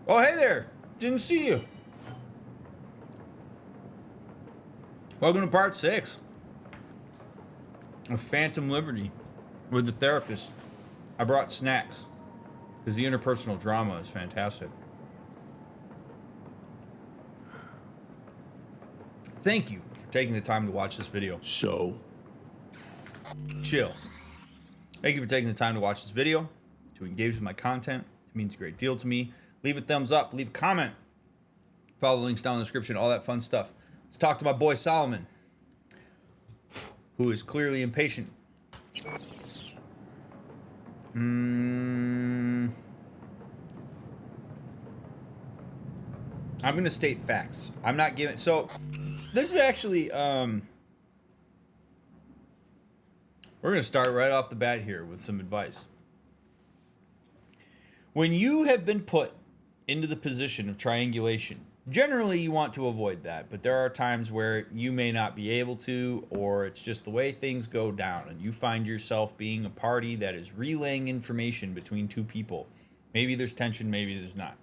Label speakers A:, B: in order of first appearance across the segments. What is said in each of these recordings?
A: Oh, hey there. Didn't see you. Welcome to part 6 of Phantom Liberty with the therapist. I brought snacks because the interpersonal drama is fantastic. Thank you for taking the time to watch this video.
B: So?
A: Chill. Thank you for taking the time to watch this video, to engage with my content. It means a great deal to me. Leave a thumbs up, leave a comment. Follow the links down in the description, all that fun stuff. Let's talk to my boy Solomon, who is clearly impatient. I'm going to state facts. I'm not giving... So, this is actually... We're going to start right off the bat here with some advice. When you have been put into the position of triangulation, generally you want to avoid that, but there are times where you may not be able to, or it's just the way things go down, and you find yourself being a party that is relaying information between two people. Maybe there's tension, maybe there's not.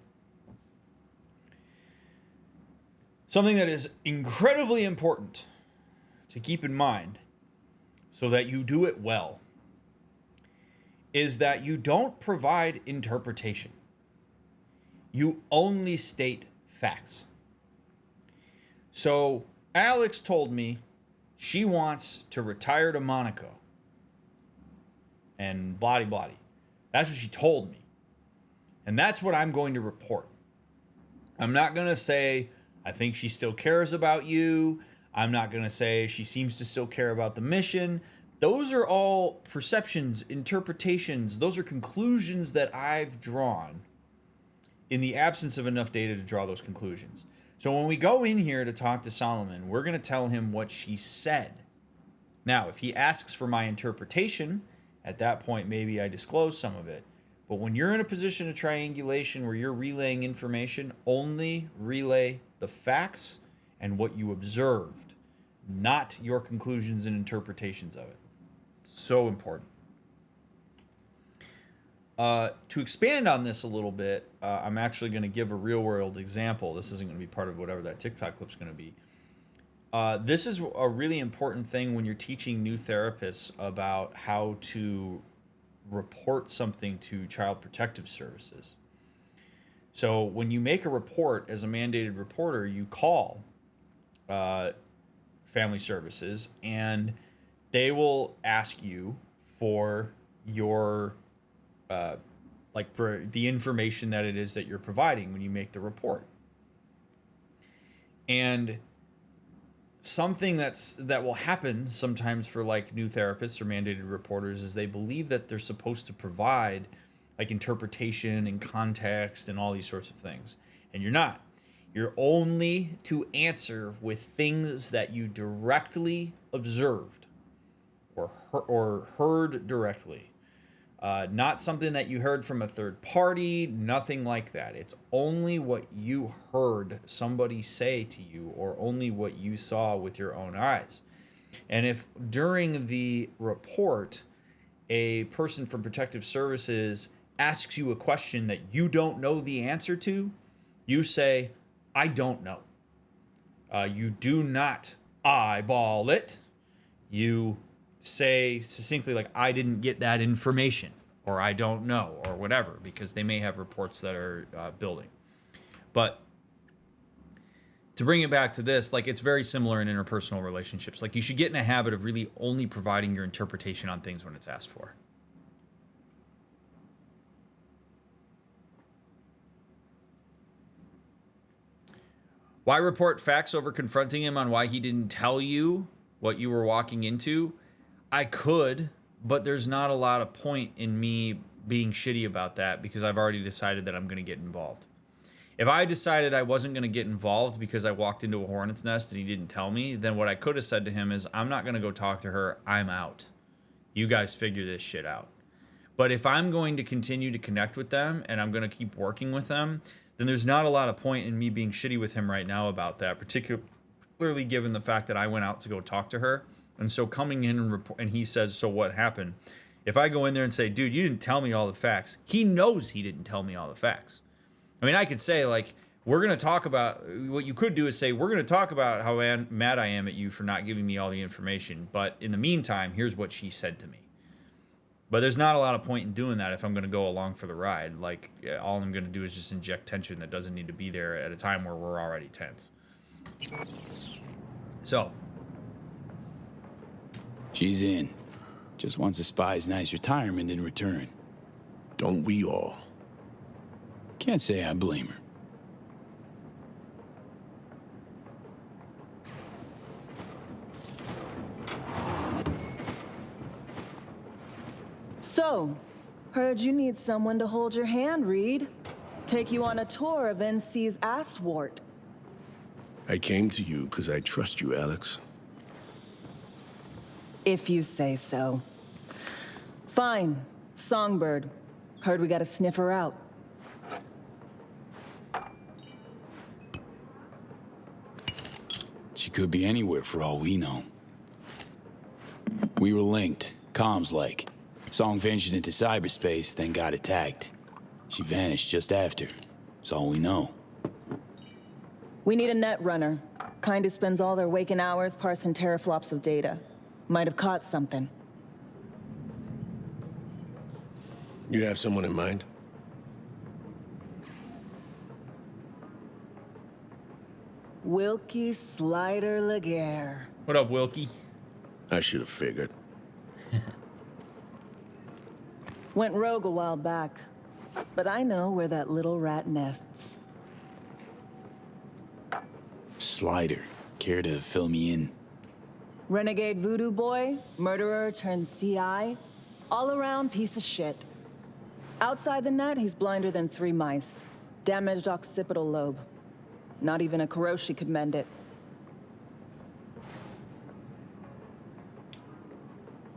A: Something that is incredibly important to keep in mind so that you do it well is that you don't provide interpretation. You only state facts. So Alex told me she wants to retire to Monaco and blah blah. That's what she told me. And that's what I'm going to report. I'm not going to say I think she still cares about you. I'm not going to say she seems to still care about the mission. Those are all perceptions, interpretations. Those are conclusions that I've drawn in the absence of enough data to draw those conclusions. So when we go in here to talk to Solomon, we're going to tell him what she said. Now, if he asks for my interpretation, at that point, maybe I disclose some of it. But when you're in a position of triangulation where you're relaying information, only relay the facts and what you observed, not your conclusions and interpretations of it. So important. To expand on this a little bit, I'm actually going to give a real world example. This isn't going to be part of whatever that TikTok clip's going to be. This is a really important thing when you're teaching new therapists about how to report something to Child Protective Services. So when you make a report as a mandated reporter, you call Family Services and they will ask you for your for the information that it is that you're providing when you make the report. And something that will happen sometimes for like new therapists or mandated reporters is they believe that they're supposed to provide like interpretation and context and all these sorts of things. And you're not. You're only to answer with things that you directly observed or heard directly. Not something that you heard from a third party, nothing like that. It's only what you heard somebody say to you or only what you saw with your own eyes. And if during the report, a person from Protective Services asks you a question that you don't know the answer to, you say, I don't know. You do not eyeball it. You say succinctly like, I didn't get that information, or I don't know, or whatever, because they may have reports that are building. But to bring it back to this, like it's very similar in interpersonal relationships. Like you should get in a habit of really only providing your interpretation on things when it's asked for. Why report facts over confronting him on why he didn't tell you what you were walking into? I could, but there's not a lot of point in me being shitty about that because I've already decided that I'm going to get involved. If I decided I wasn't going to get involved because I walked into a hornet's nest and he didn't tell me, then what I could have said to him is, I'm not going to go talk to her. I'm out. You guys figure this shit out. But if I'm going to continue to connect with them and I'm going to keep working with them, then there's not a lot of point in me being shitty with him right now about that, particularly given the fact that I went out to go talk to her. And so coming in and report, and he says, so what happened? If I go in there and say, dude, you didn't tell me all the facts, he knows he didn't tell me all the facts. I mean, I could say, like, we're going to talk about, what you could do is say, we're going to talk about how mad I am at you for not giving me all the information. But in the meantime, here's what she said to me. But there's not a lot of point in doing that if I'm going to go along for the ride. Like, all I'm going to do is just inject tension that doesn't need to be there at a time where we're already tense. So.
B: She's in. Just wants a spy's nice retirement in return.
C: Don't we all?
B: Can't say I blame her.
D: So, heard you need someone to hold your hand, Reed. Take you on a tour of NC's asswart.
C: I came to you because I trust you, Alex.
D: If you say so. Fine. Songbird. Heard we gotta sniff her out.
B: She could be anywhere for all we know. We were linked, comms-like. Song ventured into cyberspace, then got attacked. She vanished just after. That's all we know.
D: We need a net runner. Kind who spends all their waking hours parsing teraflops of data. Might have caught something.
C: You have someone in mind?
D: Wilkie Slider Laguerre.
A: What up, Wilkie?
C: I should have figured.
D: Went rogue a while back. But I know where that little rat nests.
B: Slider. Care to fill me in?
D: Renegade voodoo boy, murderer turned CI, all-around piece of shit. Outside the net, he's blinder than 3 mice. Damaged occipital lobe. Not even a Kuroshi could mend it.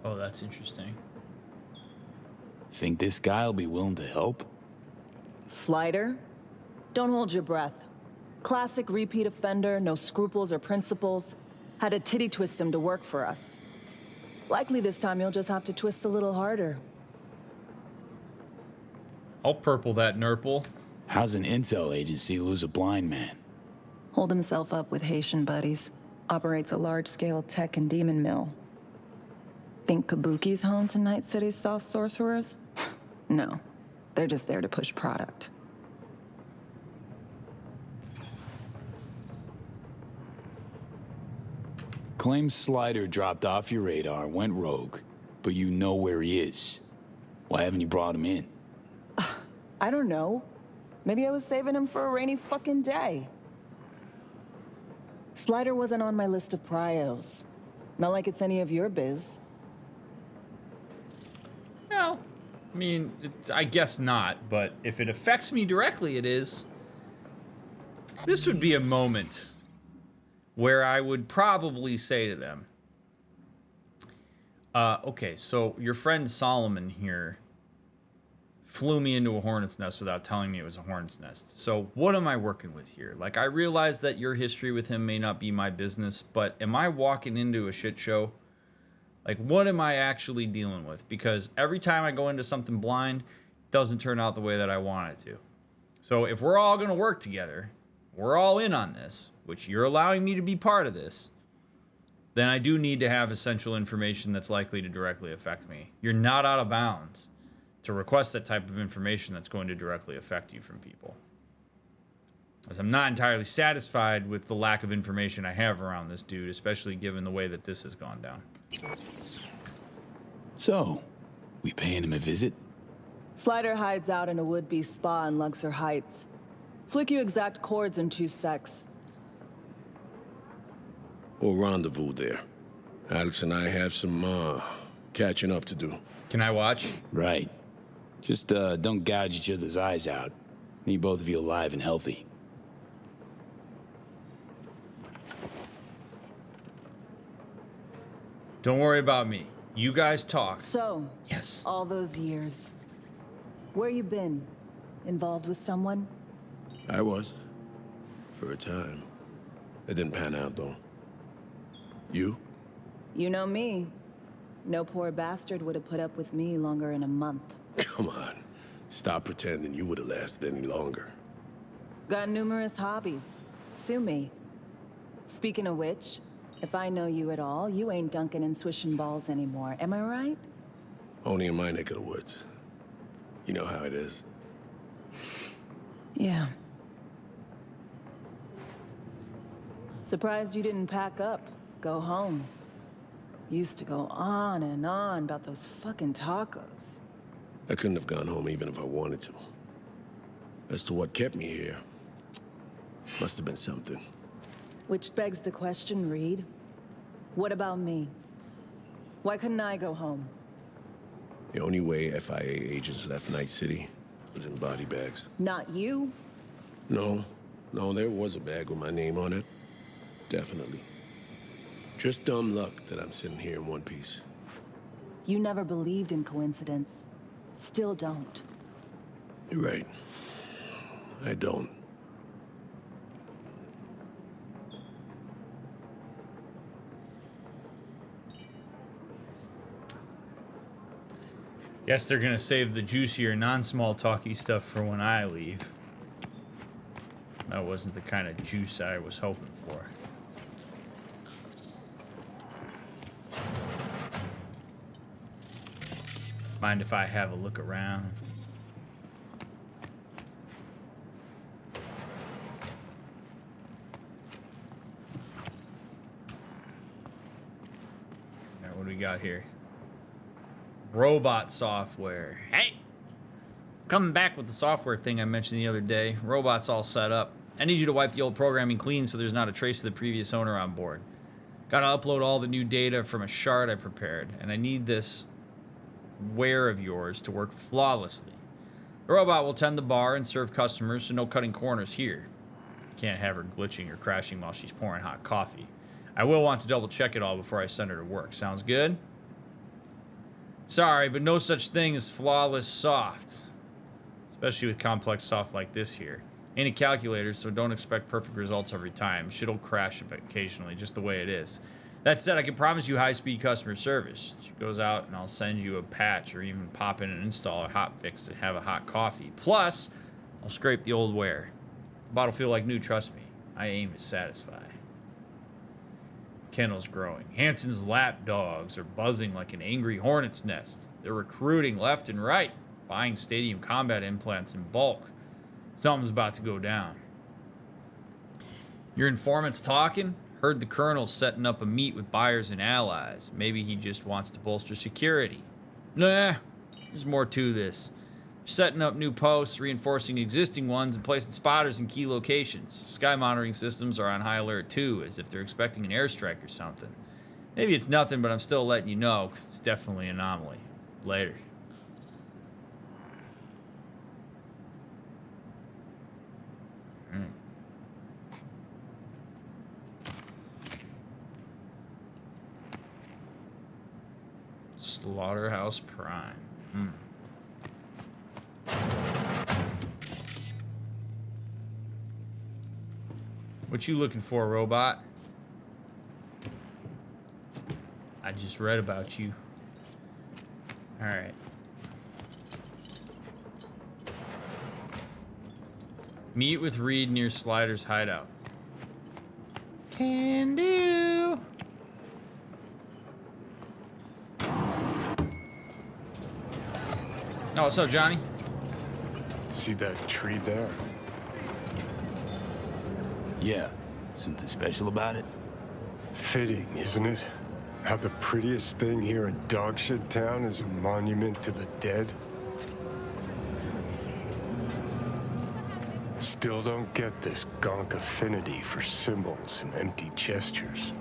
A: Oh, that's interesting.
B: Think this guy'll be willing to help?
D: Slider? Don't hold your breath. Classic repeat offender, no scruples or principles. Had to titty twist him to work for us. Likely this time you'll just have to twist a little harder.
A: I'll purple that nurple.
B: How's an intel agency lose a blind man?
D: Hold himself up with Haitian buddies. Operates a large-scale tech and demon mill. Think Kabuki's home to Night City's soft sorcerers? No. They're just there to push product.
B: Claims Slider dropped off your radar, went rogue, but you know where he is. Why haven't you brought him in?
D: I don't know. Maybe I was saving him for a rainy fucking day. Slider wasn't on my list of prios. Not like it's any of your biz.
A: Well, I mean, I guess not, but if it affects me directly, it is. This would be a moment where I would probably say to them, okay, so your friend Solomon here flew me into a hornet's nest without telling me it was a hornet's nest. So what am I working with here? Like, I realize that your history with him may not be my business, but am I walking into a shit show? Like, what am I actually dealing with? Because every time I go into something blind, it doesn't turn out the way that I want it to. So if we're all going to work together, we're all in on this, which you're allowing me to be part of this, then I do need to have essential information that's likely to directly affect me. You're not out of bounds to request that type of information that's going to directly affect you from people. As I'm not entirely satisfied with the lack of information I have around this dude, especially given the way that this has gone down.
B: So, we paying him a visit?
D: Slider hides out in a would-be spa in Luxor Heights. Flick you exact chords in 2 secs.
C: We'll rendezvous there. Alex and I have some, catching up to do.
A: Can I watch?
B: Right. Just, don't gouge each other's eyes out. Need both of you alive and healthy.
A: Don't worry about me. You guys talk.
D: So,
A: Yes.
D: all those years. Where you been? Involved with someone?
C: I was. For a time. It didn't pan out, though. You?
D: You know me. No poor bastard would have put up with me longer in a month.
C: Come on. Stop pretending you would have lasted any longer.
D: Got numerous hobbies. Sue me. Speaking of which, if I know you at all, you ain't dunking and swishing balls anymore. Am I right?
C: Only in my neck of the woods. You know how it is.
D: Yeah. Surprised you didn't pack up. Go home. Used to go on and on about those fucking tacos.
C: I couldn't have gone home even if I wanted to. As to what kept me here, must have been something.
D: Which begs the question, Reed. What about me? Why couldn't I go home?
C: The only way FIA agents left Night City was in body bags.
D: Not you.
C: No, there was a bag with my name on it. Definitely. Just dumb luck that I'm sitting here in one piece.
D: You never believed in coincidence. Still don't.
C: You're right. I don't.
A: Guess they're gonna save the juicier, non-small talky stuff for when I leave. That wasn't the kind of juice I was hoping for. Mind if I have a look around? All right, what do we got here? Robot software. Hey! Coming back with the software thing I mentioned the other day. Robot's all set up. I need you to wipe the old programming clean so there's not a trace of the previous owner on board. Gotta upload all the new data from a shard I prepared, and I need this ware of yours to work flawlessly. The robot will tend the bar and serve customers, so no cutting corners here. Can't have her glitching or crashing while she's pouring hot coffee. I will want to double check it all before I send her to work. Sounds good? Sorry, but no such thing as flawless soft. Especially with complex soft like this here. Ain't a calculator, so don't expect perfect results every time. Shit'll crash occasionally, just the way it is. That said, I can promise you high-speed customer service. She goes out and I'll send you a patch or even pop in and install a hot fix to have a hot coffee. Plus, I'll scrape the old wear. The bottle feel like new, trust me. I aim to satisfy. Kennel's growing. Hanson's lap dogs are buzzing like an angry hornet's nest. They're recruiting left and right, buying stadium combat implants in bulk. Something's about to go down. Your informant's talking? Heard the colonel's setting up a meet with buyers and allies. Maybe he just wants to bolster security. Nah, there's more to this. Setting up new posts, reinforcing existing ones, and placing spotters in key locations. Sky monitoring systems are on high alert too, as if they're expecting an airstrike or something. Maybe it's nothing, but I'm still letting you know, because it's definitely an anomaly. Later. Slaughterhouse Prime. What you looking for, robot? I just read about you. All right. Meet with Reed near Slider's hideout. Can do. Oh, what's up, Johnny?
E: See that tree there?
B: Yeah. Something special about it?
E: Fitting, isn't it? How the prettiest thing here in Dogshit Town is a monument to the dead? Still don't get this gonk affinity for symbols and empty gestures.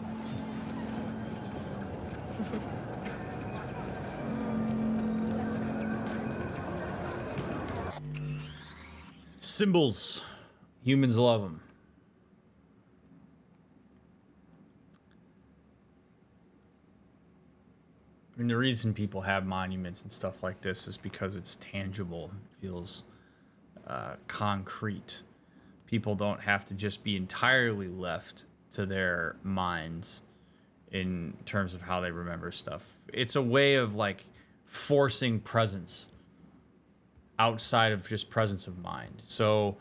A: Symbols. Humans love them. I mean, the reason people have monuments and stuff like this is because it's tangible, feels concrete. People don't have to just be entirely left to their minds in terms of how they remember stuff. It's a way of like forcing presence outside of just presence of mind. So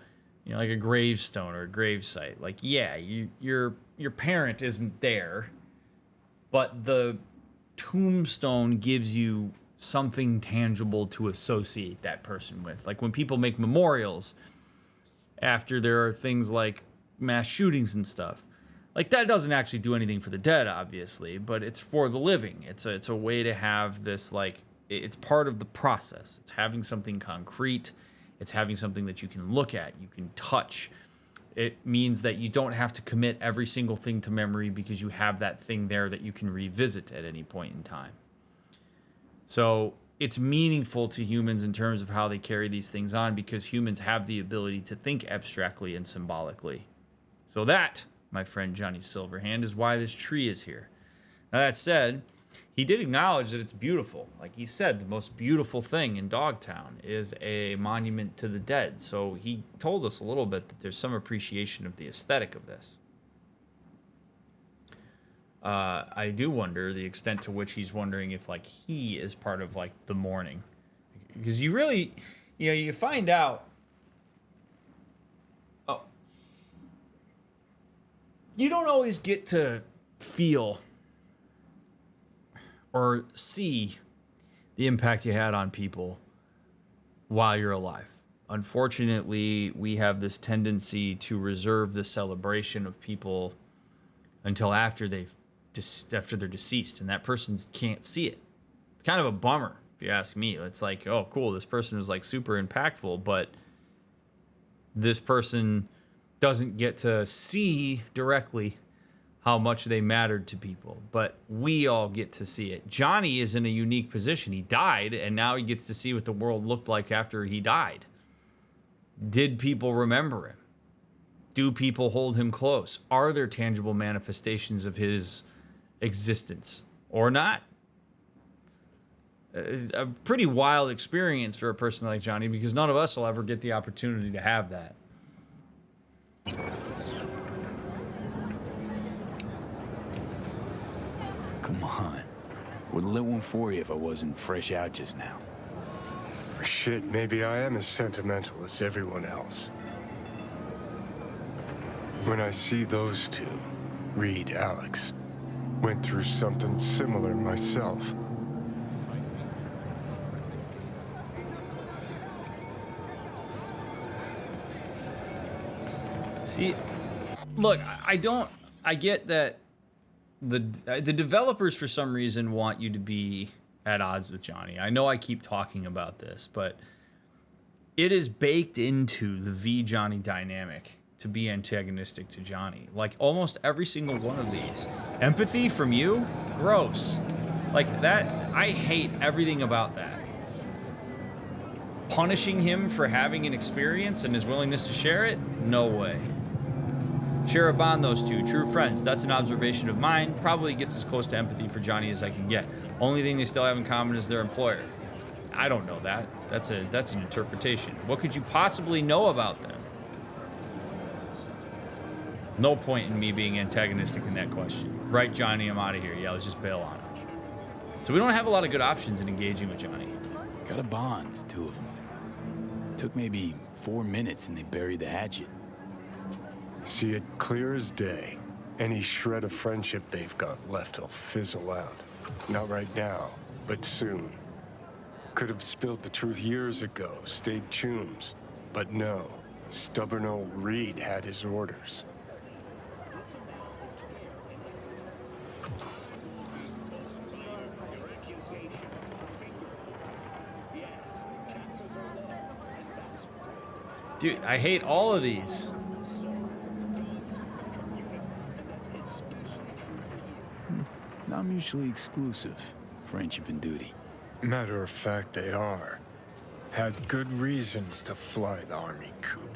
A: You know, like a gravestone or a gravesite. Like, yeah, your parent isn't there, but the tombstone gives you something tangible to associate that person with. Like when people make memorials after there are things like mass shootings and stuff. Like that doesn't actually do anything for the dead, obviously, but it's for the living. It's a way to have this, like, it's part of the process. It's having something concrete. It's having something that you can look at, you can touch. It means that you don't have to commit every single thing to memory because you have that thing there that you can revisit at any point in time. So it's meaningful to humans in terms of how they carry these things on because humans have the ability to think abstractly and symbolically. So that, my friend Johnny Silverhand, is why this tree is here. Now that said, he did acknowledge that it's beautiful. Like he said, the most beautiful thing in Dogtown is a monument to the dead. So he told us a little bit that there's some appreciation of the aesthetic of this. I do wonder the extent to which he's wondering if, like, he is part of, like, the mourning. Because you really, you know, you find out... Oh. You don't always get to feel or see the impact you had on people while you're alive. Unfortunately, we have this tendency to reserve the celebration of people until after they're deceased, and that person can't see it. It's kind of a bummer, if you ask me. It's like, oh, cool, this person was like super impactful, but this person doesn't get to see directly how much they mattered to people, but we all get to see it. Johnny is in a unique position. He died, and now he gets to see what the world looked like after he died. Did people remember him? Do people hold him close? Are there tangible manifestations of his existence or not? A pretty wild experience for a person like Johnny, because none of us will ever get the opportunity to have that.
B: Come on. Would lit one for you if I wasn't fresh out just now.
E: Shit, maybe I am as sentimental as everyone else. When I see those two, Reed, Alex, went through something similar myself.
A: See, look, I get that the developers for some reason want you to be at odds with Johnny. I know I keep talking about this, but it is baked into the V-Johnny dynamic to be antagonistic to Johnny. Like almost every single one of these. Empathy from you? Gross. Like that, I hate everything about that. Punishing him for having an experience and his willingness to share it? No way. Share a bond, those two. True friends. That's an observation of mine. Probably gets as close to empathy for Johnny as I can get. Only thing they still have in common is their employer. I don't know that. That's an interpretation. What could you possibly know about them? No point in me being antagonistic in that question. Right, Johnny, I'm out of here. Yeah, let's just bail on him. So we don't have a lot of good options in engaging with Johnny.
B: Got a bond, two of them. Took maybe 4 minutes and they buried the hatchet.
E: See it clear as day. Any shred of friendship they've got left will fizzle out. Not right now, but soon. Could have spilled the truth years ago, stayed chums. But no, stubborn old Reed had his orders.
A: Dude, I hate all of these.
B: Not mutually exclusive. Friendship and duty.
E: Matter of fact, they are. Had good reasons to fly the army coup.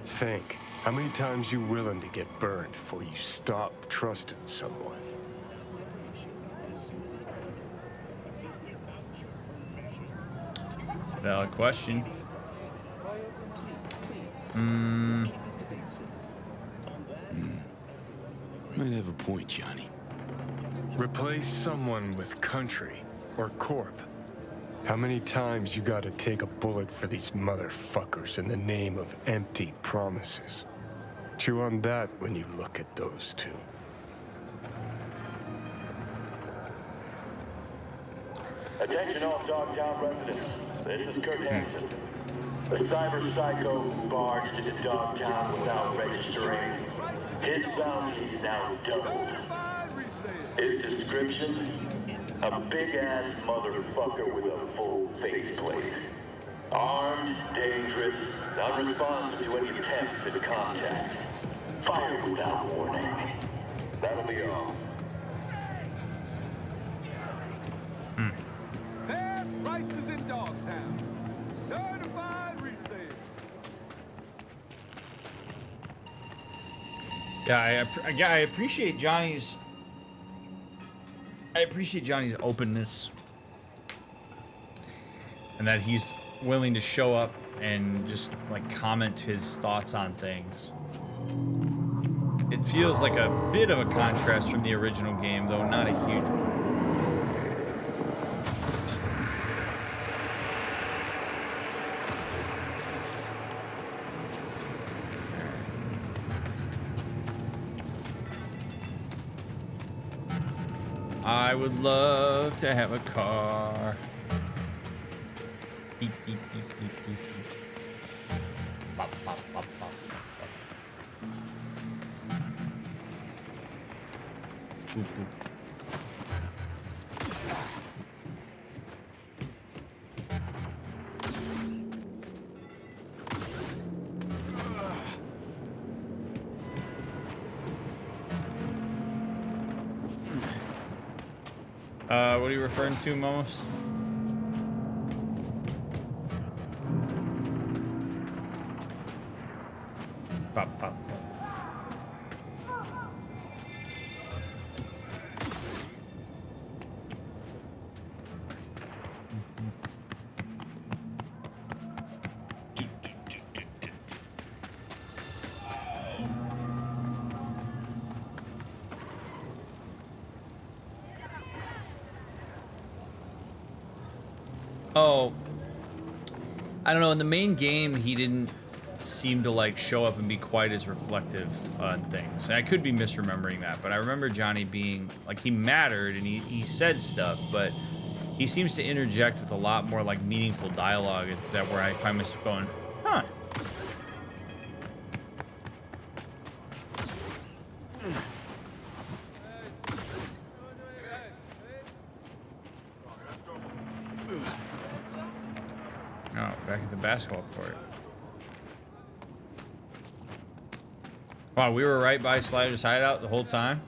E: Think, how many times you willing to get burned before you stop trusting someone?
A: It's a valid question.
B: Might have a point, Johnny.
E: Replace someone with country or corp. How many times you gotta take a bullet for these motherfuckers in the name of empty promises? Chew on that when you look at those two.
F: Attention all Dogtown residents. This is Kurt Hansen. A cyber psycho who barged into Dogtown without registering. His bounty is now doubled. His description? A big-ass motherfucker with a full faceplate. Armed, dangerous, unresponsive to any attempts at contact. Fire without warning. That'll be all.
G: Best prices in Dogtown. Certified resale.
A: Yeah, I appreciate Johnny's. I appreciate Johnny's openness, and that he's willing to show up and just like comment his thoughts on things. It feels like a bit of a contrast from the original game, though not a huge one. I would love to have a car. Beep, beep, beep, beep, beep, beep. Bop, bop, bop, bop, bop. Boop, boop. What are you referring to, Momos? Pop, pop, pop. Oh, I don't know. In the main game, he didn't seem to like show up and be quite as reflective on things. And I could be misremembering that, but I remember Johnny being like, he mattered and he said stuff, but he seems to interject with a lot more like meaningful dialogue that where I find myself going, huh. Back at the basketball court. Wow, we were right by Slider's hideout the whole time.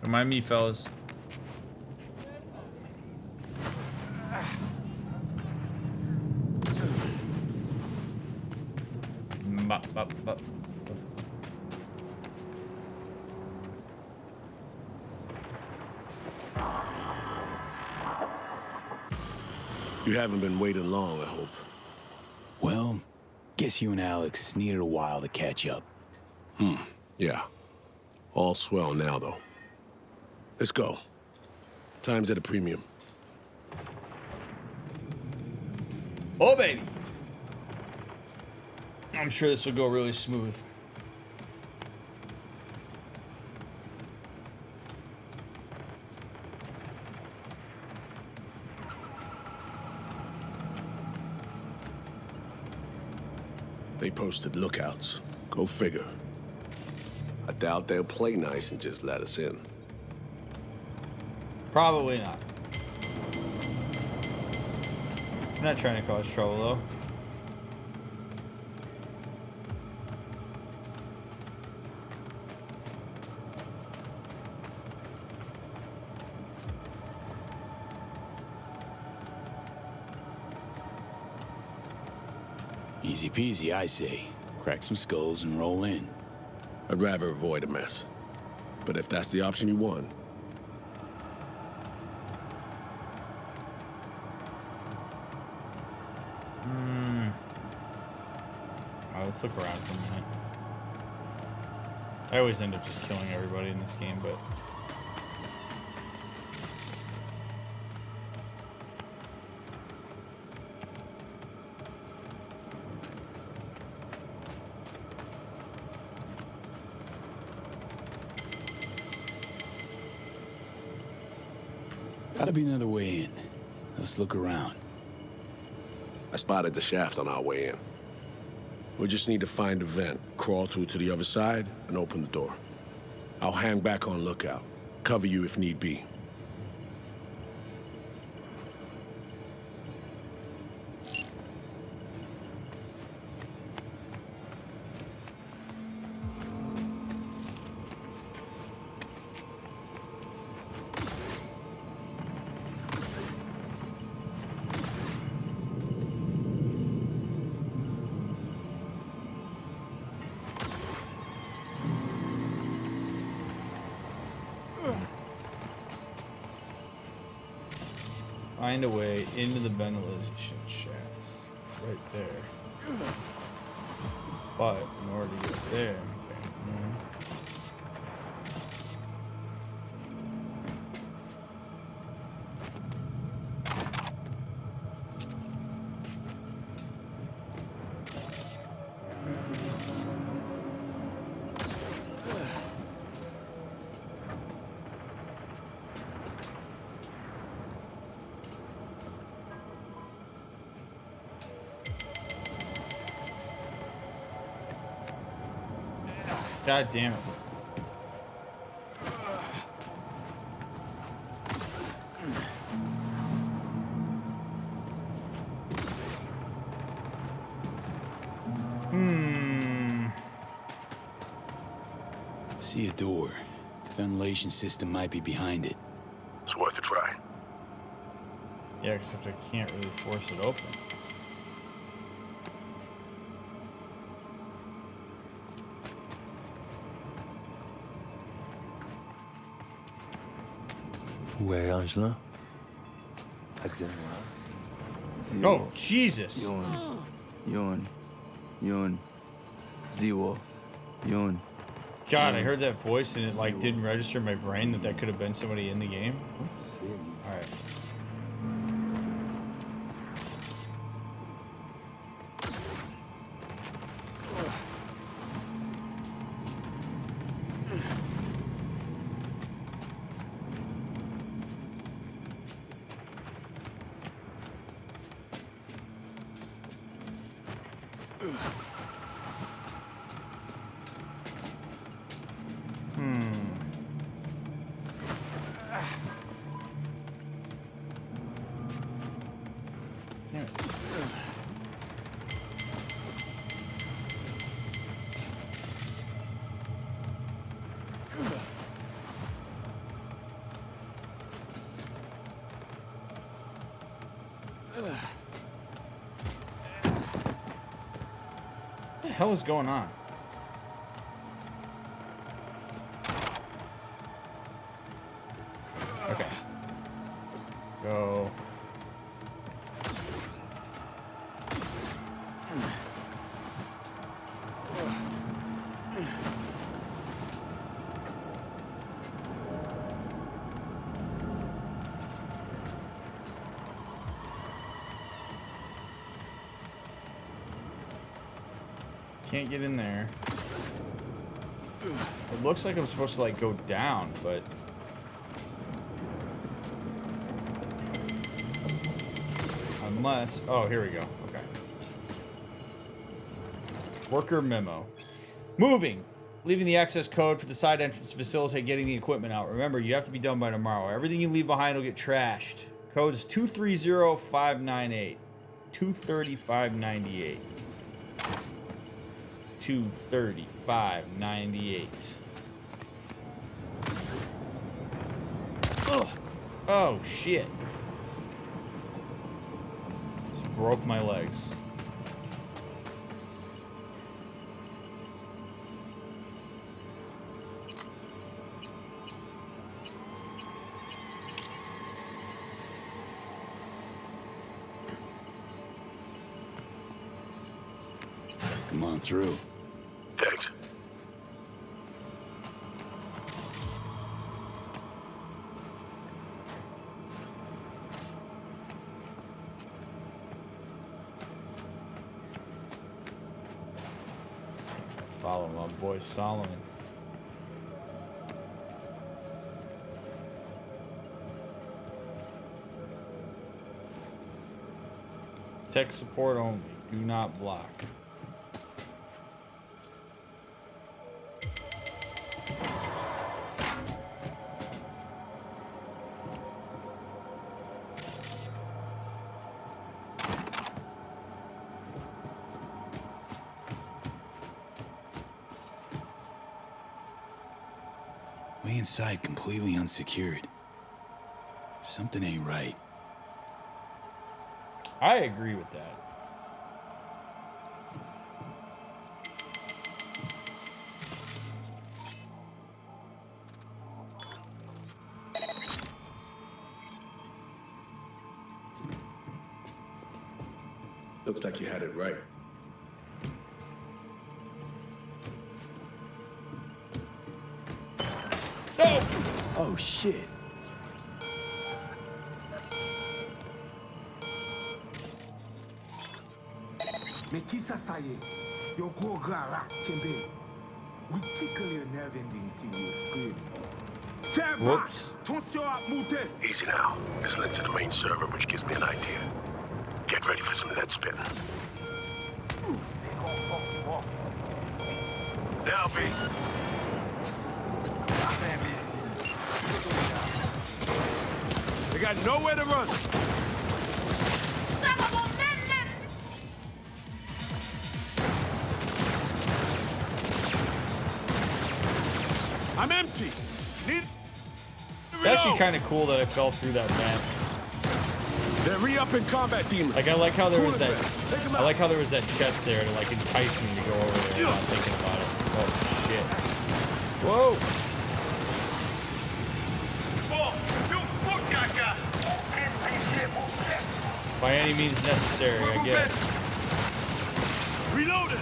A: Remind me, fellas. Bop, bop, bop.
C: You haven't been waiting long, I hope.
B: Well, guess you and Alex needed a while to catch up.
C: Yeah. All swell now, though. Let's go. Time's at a premium.
A: Oh, baby. I'm sure this will go really smooth.
C: They posted lookouts. Go figure. I doubt they'll play nice and just let us in.
A: Probably not. I'm not trying to cause trouble, though.
B: Easy peasy, I say. Crack some skulls and roll in.
C: I'd rather avoid a mess. But if that's the option you want,
A: let's look around for a minute. I always end up just killing everybody in this game, but...
B: Gotta be another way in. Let's look around.
C: I spotted the shaft on our way in. We just need to find a vent, crawl through to the other side, and open the door. I'll hang back on lookout. Cover you if need be.
A: Find a way into the ventilation shafts. It's right there. But in order to get there, God damn it.
B: See a door. Ventilation system might be behind it.
C: It's worth a try.
A: Yeah, except I can't really force it open.
H: Où est Angela?
A: Oh, Jesus.
H: Yun. Zero. Yun.
A: God, I heard that voice and it like didn't register in my brain that could have been somebody in the game. All right. What the hell is going on? Okay. Go. Can't get in there. It looks like I'm supposed to like go down, but unless, oh, here we go. Okay. Worker memo. Moving. Leaving the access code for the side entrance to facilitate getting the equipment out. Remember, you have to be done by tomorrow. Everything you leave behind will get trashed. Code is 230598. 23598. 23598. Oh shit. Just broke my legs.
H: Come
B: Come on through.
C: Thanks.
A: Follow my boy Solomon. Tech support only. Do not block.
B: Way inside, completely unsecured. Something ain't right.
A: I agree with that.
C: Looks like you had it right.
B: Oh, shit.
G: Mais qui ça ça y est? Yo gros gras rat, Kembe. We tickle your nerve ending till you scream.
A: Whoops.
G: Attention à monter.
C: Easy now. This link to the main server, which gives me an idea. Get ready for some lead spin. Now, B.
G: They got nowhere to run. I'm empty. Need.
A: It's actually kind of cool that I fell through that ramp.
C: They're re-upping combat demons.
A: Like I like how there was
C: Cool
A: that.
C: it, man. Take 'em
A: I
C: out.
A: like how there was that chest there to like entice me to go over there without thinking about it. Oh shit! Whoa! By any means necessary, I guess.
G: Reloaded.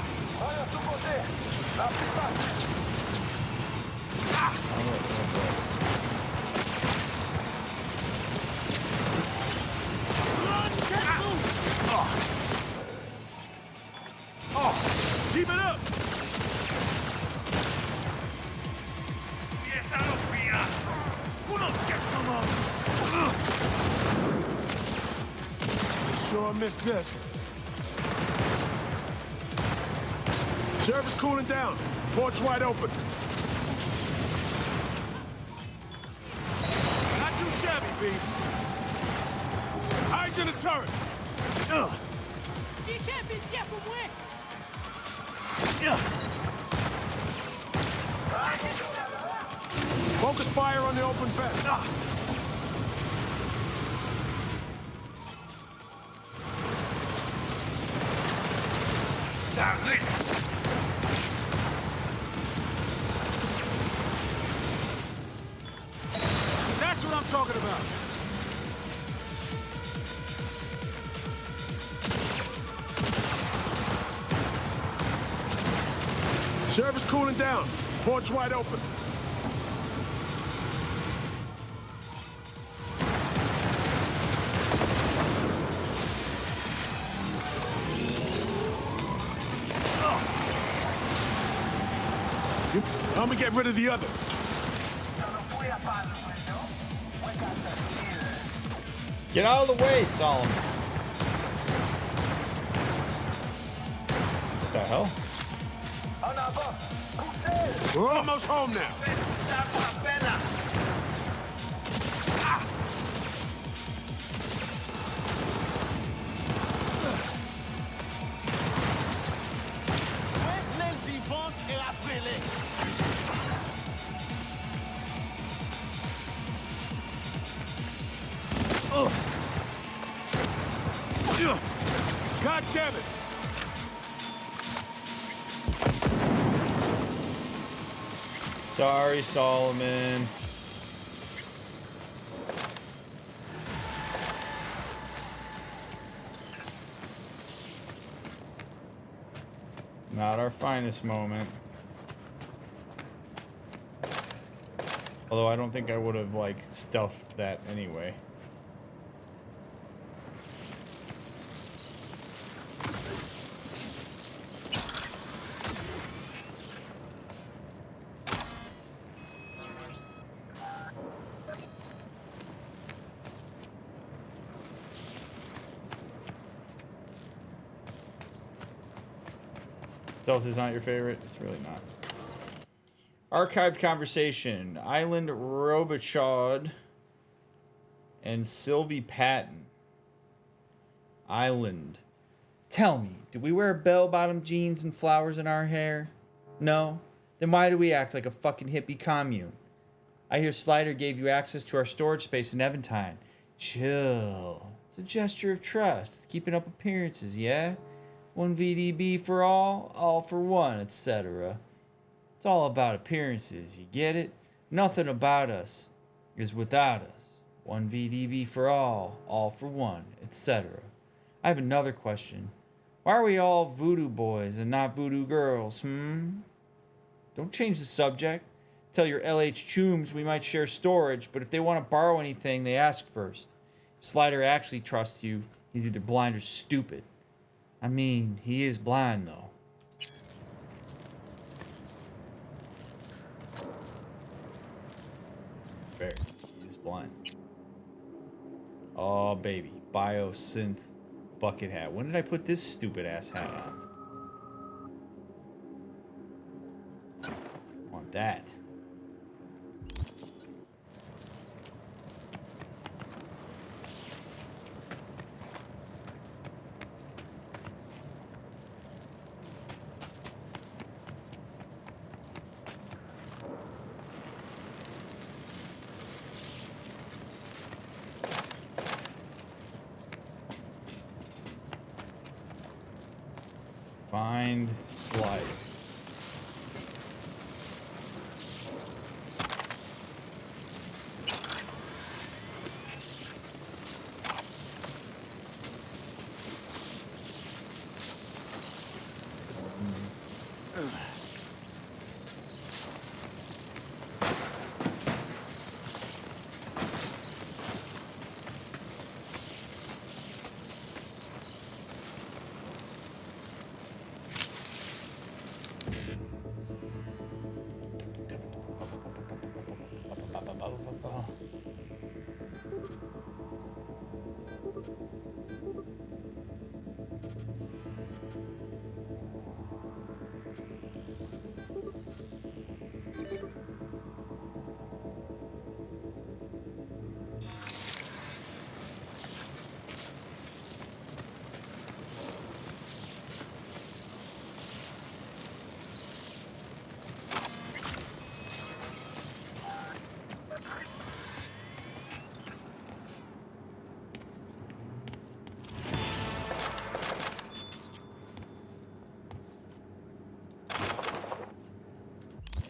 G: Keep it up. Sure missed this.
C: Server's cooling down. Port's wide open.
G: Not too shabby, B. Hide in the turret.
C: Focus fire on the open vent.
G: That's what I'm talking about.
C: Server's cooling down. Port's wide open. Help me get rid of the others.
A: Get out of the way, Solomon. What the hell?
C: We're almost home now.
G: God damn it.
A: Sorry, Solomon. Not our finest moment. Although I don't think I would have, like, stuffed that anyway. Stealth is not your favorite? It's really not. Archived conversation. Island Robichaud and Sylvie Patton. Island. Tell me, do we wear bell-bottom jeans and flowers in our hair? No? Then why do we act like a fucking hippie commune? I hear Slider gave you access to our storage space in Eventide. Chill. It's a gesture of trust. Keeping up appearances, yeah? 1 VDB for all for one, etc. It's all about appearances, you get it? Nothing about us is without us. 1 VDB for all for one, etc. I have another question. Why are we all voodoo boys and not voodoo girls, Don't change the subject. Tell your LH chooms we might share storage, but if they want to borrow anything, they ask first. If Slider actually trusts you, he's either blind or stupid. I mean, he is blind, though. Fair. He is blind. Oh, baby. Biosynth bucket hat. When did I put this stupid-ass hat on? I want that. Find Slider.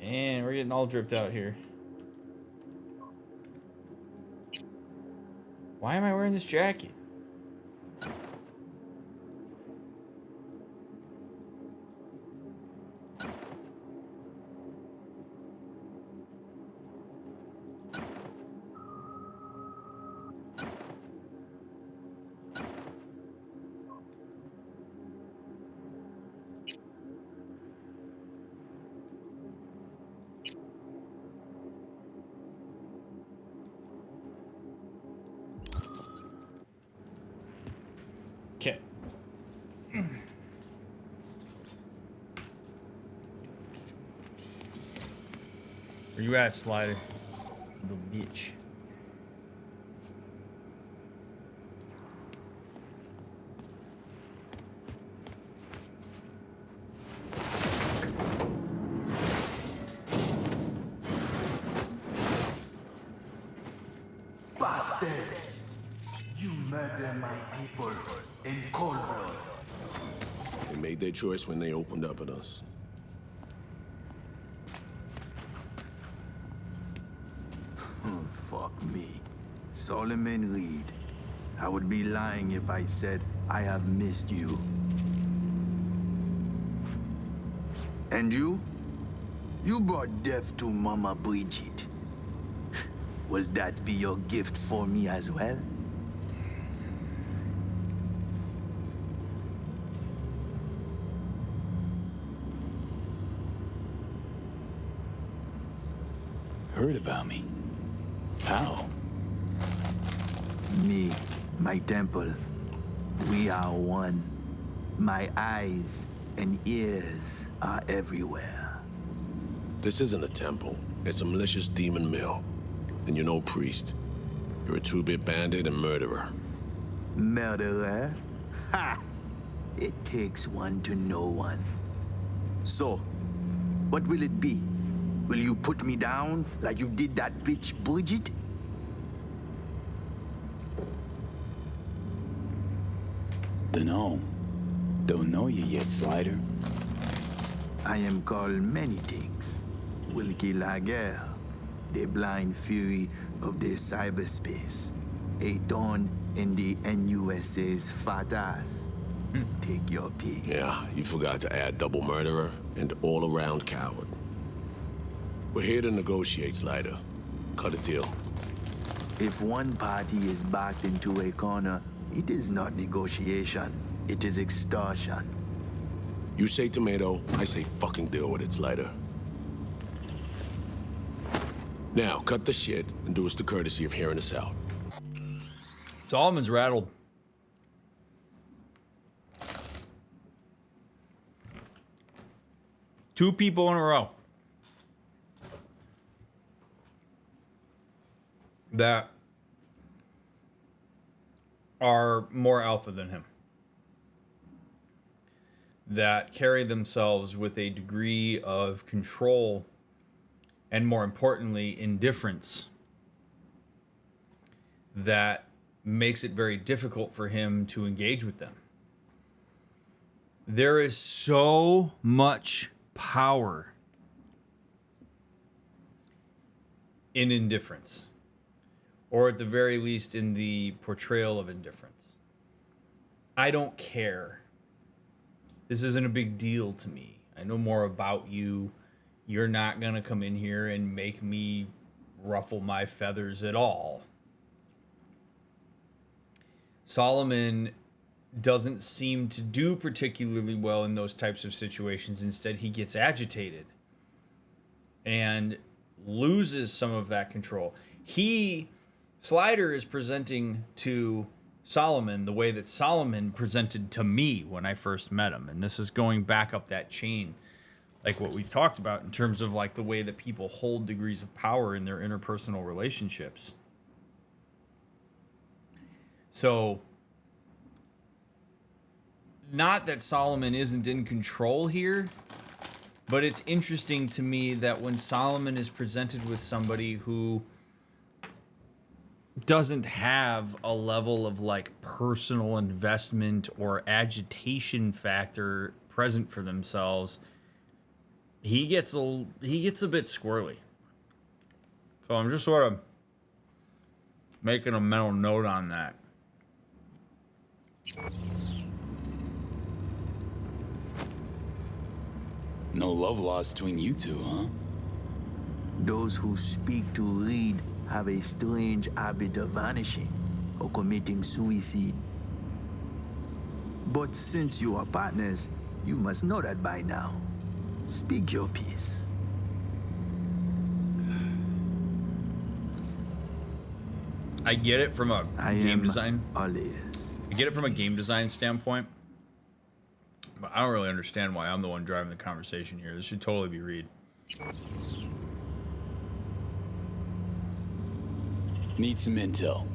A: And we're getting all dripped out here. Why am I wearing this jacket? Okay. Where you at, Slider? Little bitch.
G: Bastards! You murder my people in cold blood.
C: They made their choice when they opened up at us.
H: Fuck me. Solomon Reed. I would be lying if I said I have missed you. And you? You brought death to Mama Bridget. Will that be your gift for me as well?
B: Heard about me. How?
H: Me, my temple. We are one. My eyes and ears are everywhere.
C: This isn't a temple. It's a malicious demon mill. And you're no priest. You're a two-bit bandit and murderer.
H: Murderer? Ha! It takes one to know one. So, what will it be? Will you put me down like you did that bitch Bridget?
B: Dunno. Don't know you yet, Slider.
H: I am called many things. Wilkie Laguerre, the blind fury of the cyberspace. A thorn in the NUSA's fat ass. Take your pick.
C: Yeah, you forgot to add double murderer and all-around coward. We're here to negotiate, Slider. Cut a deal.
H: If one party is backed into a corner, it is not negotiation. It is extortion.
C: You say tomato, I say fucking deal with it, Slider. Now, cut the shit and do us the courtesy of hearing us out.
A: Solomon's rattled. Two people in a row that are more alpha than him, that carry themselves with a degree of control and, more importantly, indifference that makes it very difficult for him to engage with them. There is so much power in indifference, or at the very least in the portrayal of indifference. I don't care. This isn't a big deal to me. I know more about you. You're not going to come in here and make me ruffle my feathers at all. Solomon doesn't seem to do particularly well in those types of situations. Instead, he gets agitated and loses some of that control. Slider is presenting to Solomon the way that Solomon presented to me when I first met him. And this is going back up that chain, like what we've talked about in terms of like the way that people hold degrees of power in their interpersonal relationships. So, not that Solomon isn't in control here, but it's interesting to me that when Solomon is presented with somebody who doesn't have a level of like personal investment or agitation factor present for themselves, he gets a bit squirrely. So I'm just sort of making a mental note on that.
B: No love lost between you two, huh?
H: Those who speak to read have a strange habit of vanishing or committing suicide. But since you are partners, you must know that by now. Speak your piece.
A: I get it from a game design.
H: All ears.
A: I get it from a game design standpoint, but I don't really understand why I'm the one driving the conversation here. This should totally be Reed.
B: Need some intel.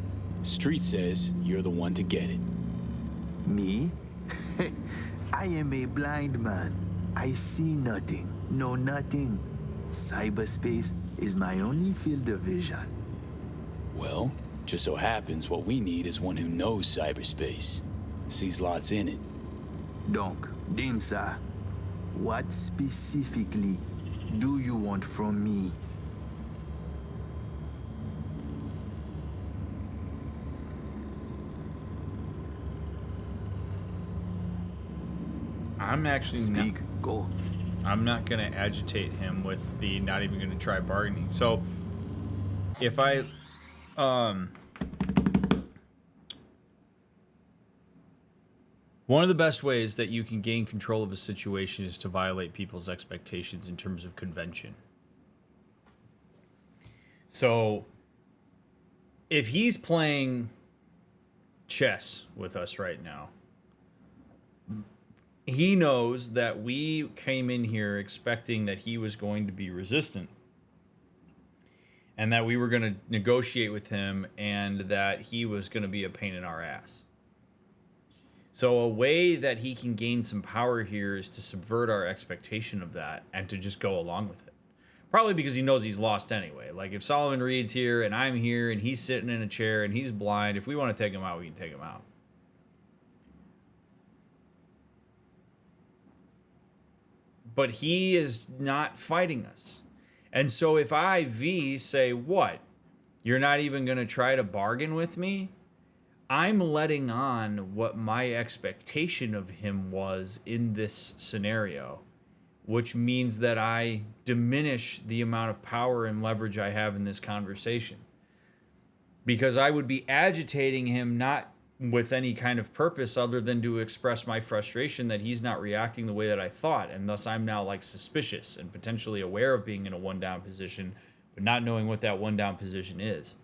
B: Street says you're the one to get it.
H: Me? I am a blind man. I see nothing, know nothing. Cyberspace is my only field of vision.
B: Well, just so happens what we need is one who knows cyberspace. Sees lots in it.
H: Donc, Dimsa, what specifically do you want from me?
A: I'm actually
H: Speak, go.
A: I'm not going to agitate him with the not even going to try bargaining. So if I one of the best ways that you can gain control of a situation is to violate people's expectations in terms of convention. So if he's playing chess with us right now, he knows that we came in here expecting that he was going to be resistant and that we were going to negotiate with him and that he was going to be a pain in our ass. So a way that he can gain some power here is to subvert our expectation of that and to just go along with it. Probably because he knows he's lost anyway. Like if Solomon Reed's here and I'm here and he's sitting in a chair and he's blind, if we want to take him out, we can take him out. But he is not fighting us. And so if I, V, say, what? You're not even going to try to bargain with me? I'm letting on what my expectation of him was in this scenario, which means that I diminish the amount of power and leverage I have in this conversation. Because I would be agitating him not with any kind of purpose other than to express my frustration that he's not reacting the way that I thought. And thus I'm now like suspicious and potentially aware of being in a one down position, but not knowing what that one down position is.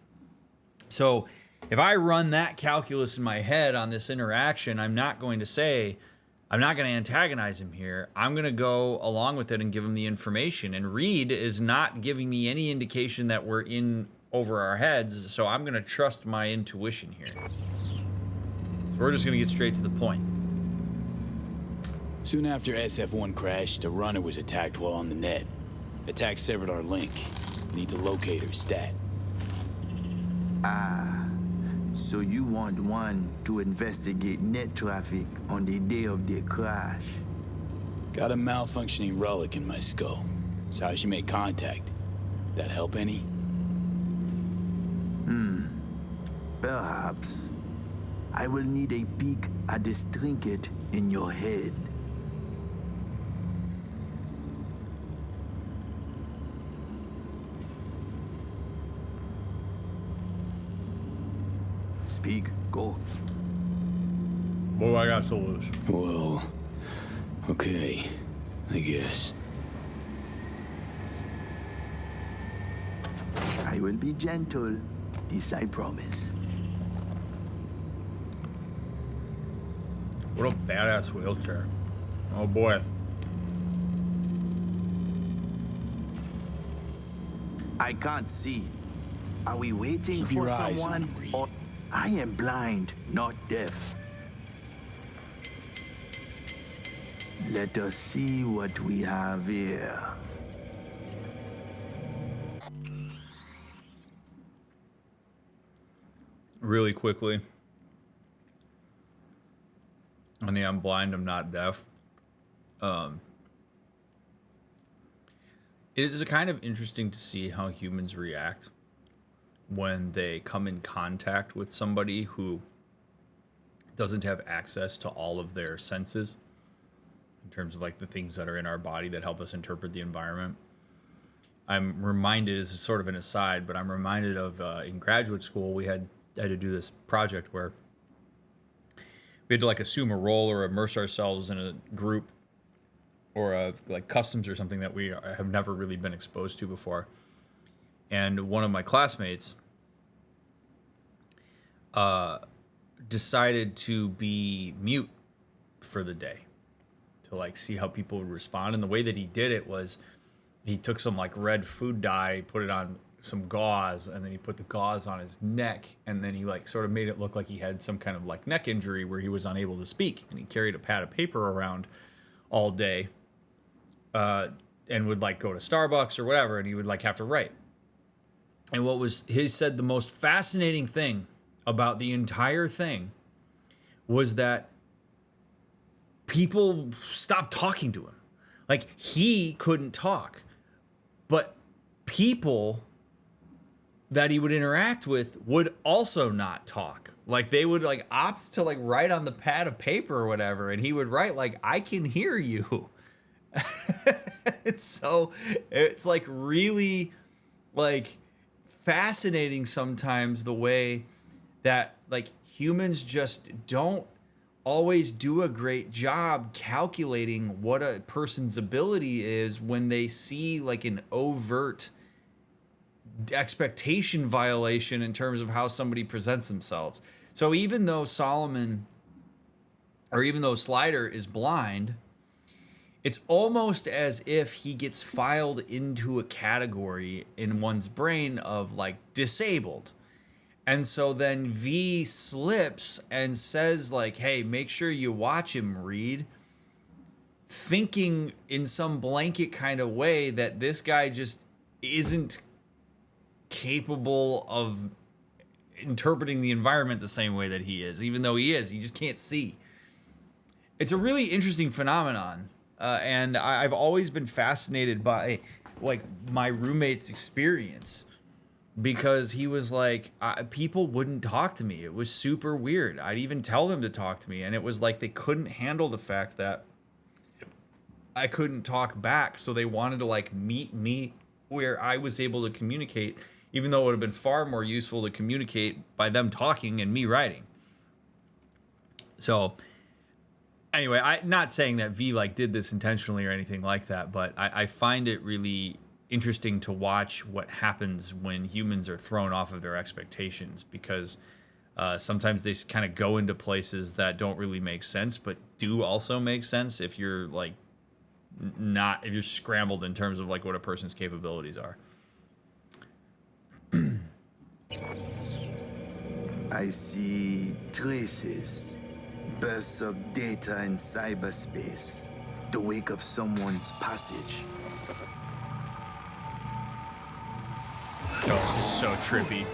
A: So if I run that calculus in my head on this interaction, I'm not going to antagonize him here. I'm going to go along with it and give him the information. And Reed is not giving me any indication that we're in over our heads. So I'm going to trust my intuition here. So we're just going to get straight to the point.
B: Soon after SF-1 crashed, a runner was attacked while on the net. Attack severed our link. Need to locate her stat.
H: So you want one to investigate net traffic on the day of the crash?
B: Got a malfunctioning relic in my skull. That's how she made contact. That help any?
H: Perhaps. I will need a peek at this trinket in your head. Speak, go.
A: What do I got to lose?
B: Well, okay, I guess.
H: I will be gentle, this I promise.
A: What a badass wheelchair. Oh boy.
H: I can't see. Are we waiting
B: Keep
H: for
B: your eyes on
H: someone?
B: him, Reed.
H: Or I am blind, not deaf. Let us see what we have here.
A: Really quickly. On the I'm blind, I'm not deaf. It is kind of interesting to see how humans react when they come in contact with somebody who doesn't have access to all of their senses in terms of like the things that are in our body that help us interpret the environment. I'm reminded, as sort of an aside, but I'm reminded of in graduate school, I had to do this project where we had to like assume a role or immerse ourselves in a group or like customs or something that we have never really been exposed to before. And one of my classmates decided to be mute for the day to like see how people would respond. And the way that he did it was he took some like red food dye, put it on some gauze, and then he put the gauze on his neck, and then he like sort of made it look like he had some kind of like neck injury where he was unable to speak, and he carried a pad of paper around all day and would like go to Starbucks or whatever, and he would like have to write. And he said the most fascinating thing about the entire thing was that people stopped talking to him. Like he couldn't talk, but people that he would interact with would also not talk. Like they would like opt to like write on the pad of paper or whatever. And he would write like, I can hear you. It's like really like fascinating sometimes the way that like humans just don't always do a great job calculating what a person's ability is when they see like an overt expectation violation in terms of how somebody presents themselves. So even though Slider is blind, it's almost as if he gets filed into a category in one's brain of like disabled. And so then V slips and says like, hey, make sure you watch him, Reed, thinking in some blanket kind of way that this guy just isn't capable of interpreting the environment the same way that he is, even though he just can't see. It's a really interesting phenomenon. And I've always been fascinated by like my roommate's experience, because he was like, people wouldn't talk to me. It was super weird. I'd even tell them to talk to me, and it was like they couldn't handle the fact that I couldn't talk back, so they wanted to like meet me where I was able to communicate, even though it would have been far more useful to communicate by them talking and me writing. So anyway, I'm not saying that V like did this intentionally or anything like that, but I find it really interesting to watch what happens when humans are thrown off of their expectations, because sometimes they kind of go into places that don't really make sense, but do also make sense if you're like if you're scrambled in terms of like what a person's capabilities are.
H: I see traces, bursts of data in cyberspace, the wake of someone's passage.
A: Oh, this is so trippy.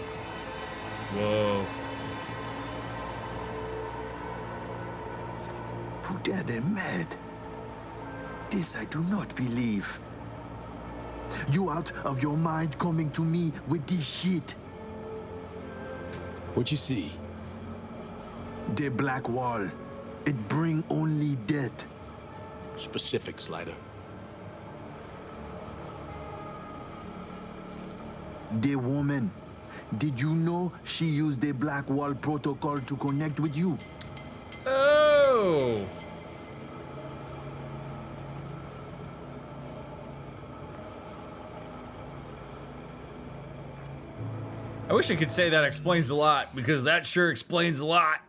A: Whoa.
H: Puta de mad. This I do not believe. You out of your mind coming to me with this shit.
B: What you see?
H: The black wall. It bring only death.
C: Specific, Slider.
H: The woman. Did you know she used the black wall protocol to connect with you?
A: Oh. I wish I could say that explains a lot, because that sure explains a lot.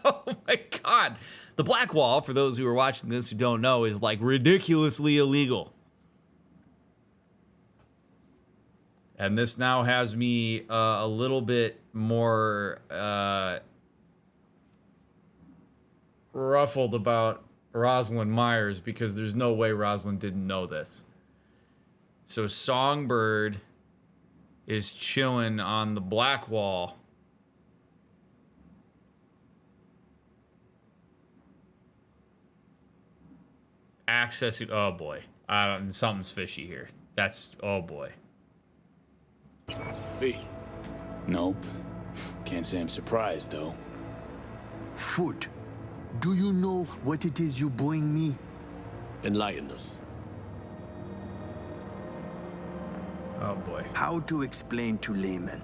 A: Oh my God. The black wall, for those who are watching this who don't know, is like ridiculously illegal. And this now has me a little bit more ruffled about Rosalind Myers, because there's no way Rosalind didn't know this. So Songbird is chilling on the black wall. Accessing, oh boy. Something's fishy here. Oh boy.
C: B.
B: Nope. Can't say I'm surprised, though.
H: Foot. Do you know what it is you bring me?
C: Enlighten us.
A: Oh boy.
H: How to explain to laymen?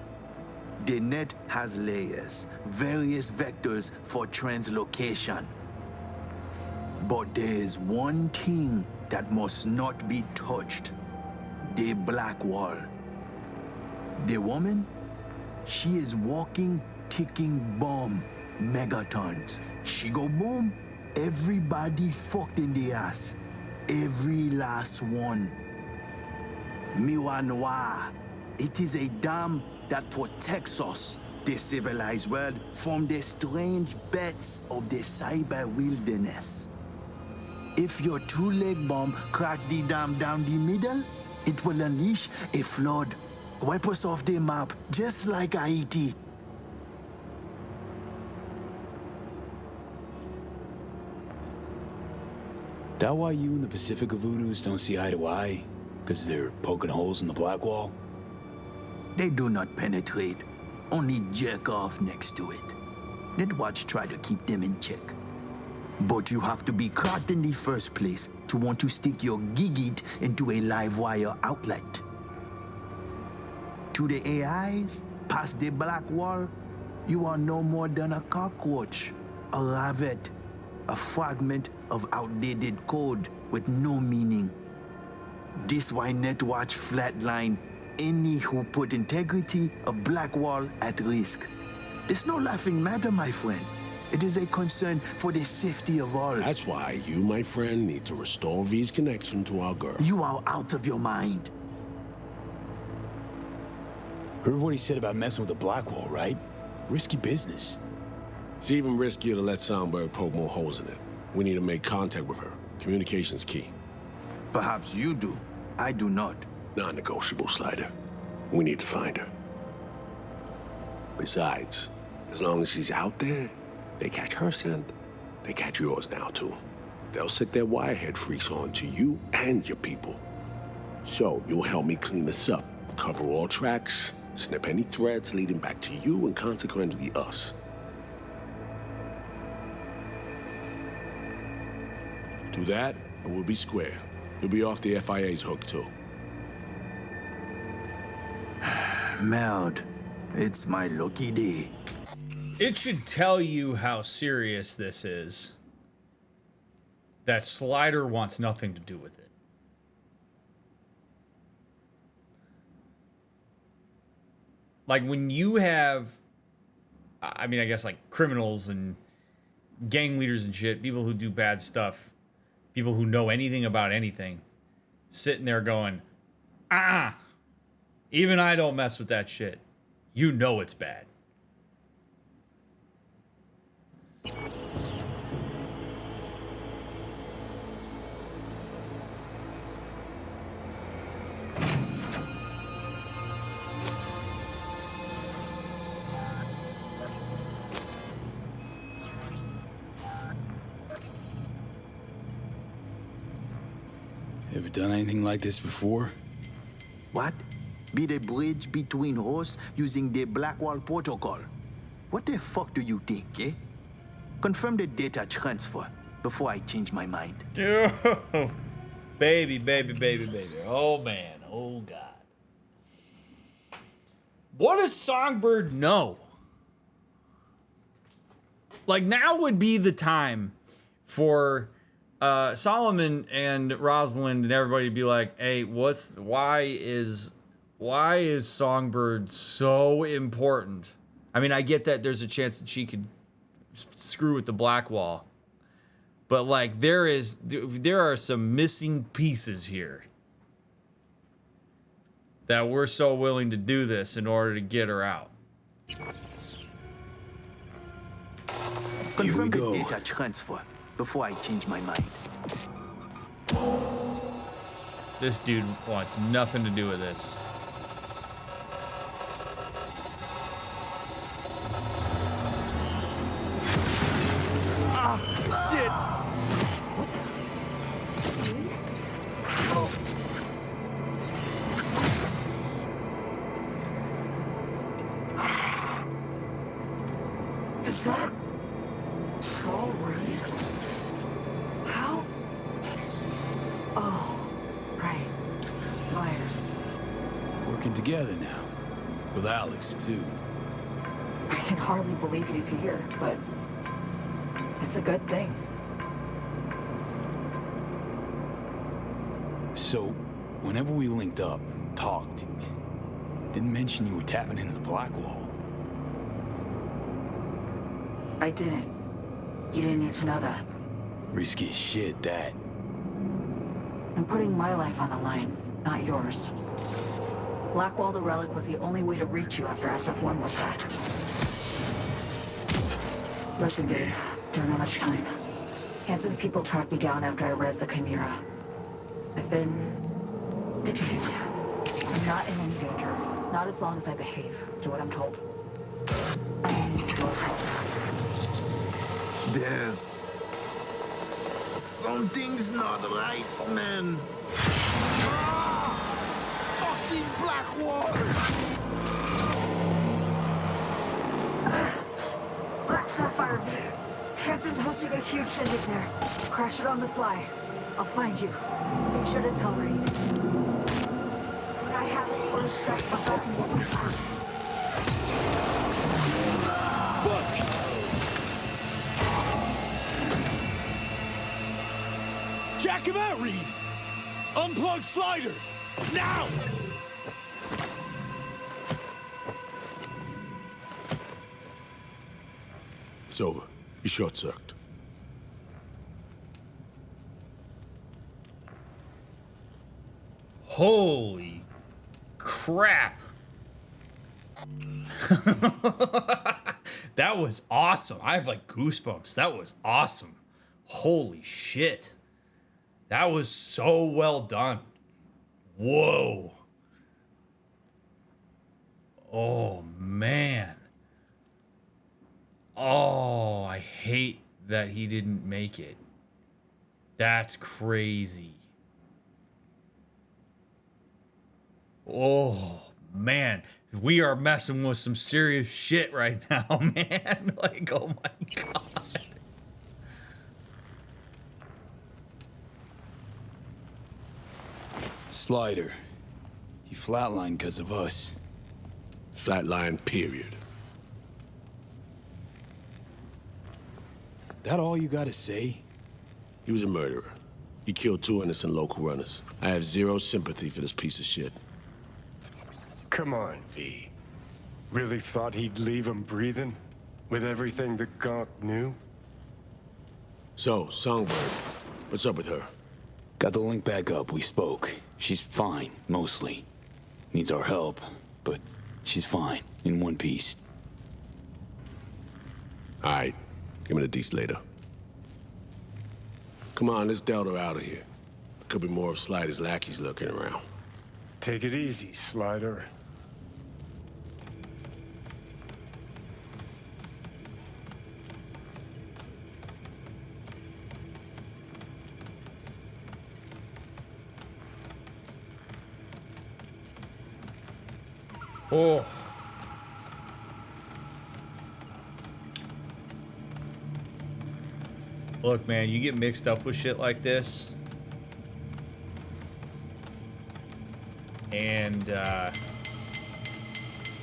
H: The net has layers, various vectors for translocation. But there's one thing that must not be touched. The black wall. The woman? She is walking, ticking bomb, megatons. She go boom, everybody fucked in the ass. Every last one. Miwa Noir. It is a dam that protects us, the civilized world, from the strange bets of the cyber wilderness. If your two-leg bomb crack the dam down the middle, it will unleash a flood. Wipe us off the map, just like Haiti.
B: That why you and the Pacifica Voodoos don't see eye to eye? Because they're poking holes in the black wall?
H: They do not penetrate, only jerk off next to it. Netwatch try to keep them in check. But you have to be caught in the first place to want to stick your gigit into a live wire outlet. To the AIs, past the black wall, you are no more than a cockroach, a rabbit, a fragment of outdated code with no meaning. This why Netwatch flatline any who put integrity of Blackwall at risk. It's no laughing matter, my friend. It is a concern for the safety of all.
C: That's why you, my friend, need to restore V's connection to our girl.
H: You are out of your mind.
B: Heard what he said about messing with the Blackwall, right? Risky business.
C: It's even riskier to let Songbird poke more holes in it. We need to make contact with her. Communication's key.
H: Perhaps you do. I do not.
C: Non-negotiable, Slider. We need to find her. Besides, as long as she's out there, they catch her scent, they catch yours now, too. They'll sick their wirehead freaks on to you and your people. So, you'll help me clean this up, cover all tracks, snip any threads leading back to you and consequently us. Do that, and we'll be square. You'll be off the FIA's hook, too.
H: Meld, it's my lucky day.
A: It should tell you how serious this is. That Slider wants nothing to do with it. Like when you have, I mean, I guess like criminals and gang leaders and shit, people who do bad stuff, people who know anything about anything, sitting there going, even I don't mess with that shit. You know it's bad.
B: Ever done anything like this before?
H: What? Be the bridge between hosts using the Blackwall protocol. What the fuck do you think, eh? Confirm the data transfer before I change my mind.
A: Oh, baby. Oh, man. Oh, God. What does Songbird know? Like, now would be the time for Solomon and Rosalind and everybody to be like, hey, why is Songbird so important? I mean, I get that there's a chance that she could screw with the Blackwall, but like there are some missing pieces here that we're so willing to do this in order to get her out.
H: Confirm the data transfer before I change my mind.
A: This dude wants nothing to do with this.
H: Shit!
I: Is that Saul Reed? How? Oh, right. Myers.
B: Working together now. With Alex, too.
I: I can hardly believe he's here, but it's a good thing.
B: So, whenever we linked up, talked, didn't mention you were tapping into the Blackwall.
I: I didn't. You didn't need to know that.
B: Risky as shit, that.
I: I'm putting my life on the line, not yours. Blackwall the Relic was the only way to reach you after SF-1 was hacked. Listen, babe. Don't have much time. Hansen's people tracked me down after I res the Chimera. I've been detained. I'm not in any danger. Not as long as I behave. Do what I'm told. I need your help.
H: There's something's not right, man. Fucking Blackwall!
I: Black Sapphire. Hansen's hosting a huge shindig there. Crash it on the sly. I'll find you. Make sure to tell Reed. What I have for a sec about me.
B: Fuck! Jack him out, Reed! Unplug Slider! Now!
C: It's over. You're short-circuited.
A: Holy crap. That was awesome. I have like goosebumps. That was awesome. Holy shit. That was so well done. Whoa. Oh, man. Oh, I hate that he didn't make it. That's crazy. Oh, man. We are messing with some serious shit right now, man. Like, oh my God.
B: Slider. He flatlined because of us.
C: Flatline, period.
B: That all you gotta say?
C: He was a murderer. He killed 2 innocent local runners. I have zero sympathy for this piece of shit.
E: Come on, V. Really thought he'd leave him breathing? With everything the Gonk knew?
C: So, Songbird, what's up with her?
B: Got the link back up, we spoke. She's fine, mostly. Needs our help, but she's fine, in one piece.
C: All right, give me the deets later. Come on, let's Delta out of here. Could be more of Slider's lackeys lurking around.
E: Take it easy, Slider.
A: Oh. Look, man, you get mixed up with shit like this. And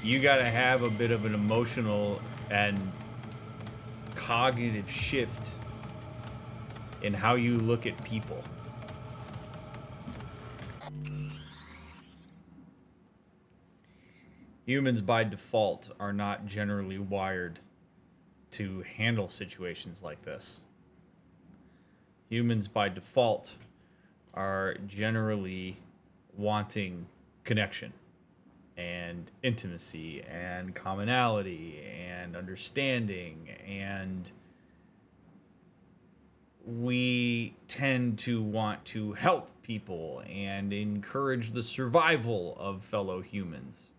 A: you gotta have a bit of an emotional and cognitive shift in how you look at people. Humans by default are not generally wired to handle situations like this. Humans by default are generally wanting connection and intimacy and commonality and understanding, and we tend to want to help people and encourage the survival of fellow humans.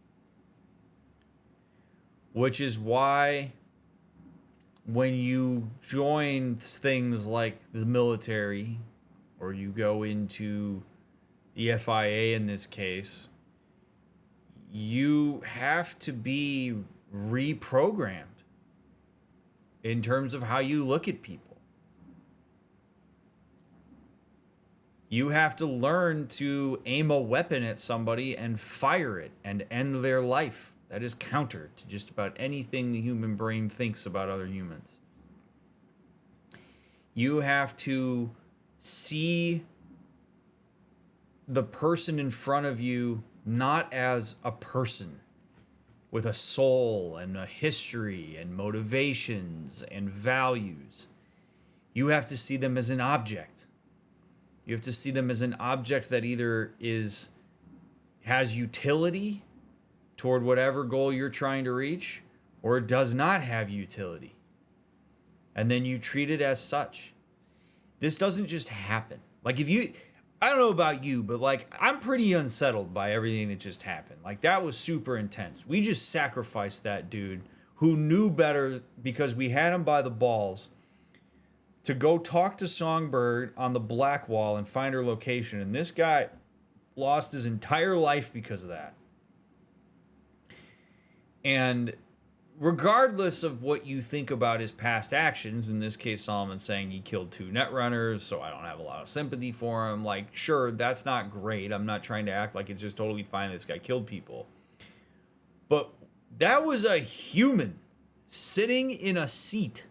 A: Which is why when you join things like the military, or you go into the FIA in this case, you have to be reprogrammed in terms of how you look at people. You have to learn to aim a weapon at somebody and fire it and end their life. That is counter to just about anything the human brain thinks about other humans. You have to see the person in front of you not as a person with a soul and a history and motivations and values. You have to see them as an object. You have to see them as an object that either has utility toward whatever goal you're trying to reach, or it does not have utility. And then you treat it as such. This doesn't just happen. Like, I don't know about you, but like, I'm pretty unsettled by everything that just happened. Like, that was super intense. We just sacrificed that dude who knew better, because we had him by the balls, to go talk to Songbird on the Black Wall and find her location. And this guy lost his entire life because of that. And regardless of what you think about his past actions, in this case, Solomon's saying he killed 2 Netrunners, so I don't have a lot of sympathy for him. Like, sure, that's not great. I'm not trying to act like it's just totally fine this guy killed people. But that was a human sitting in a seat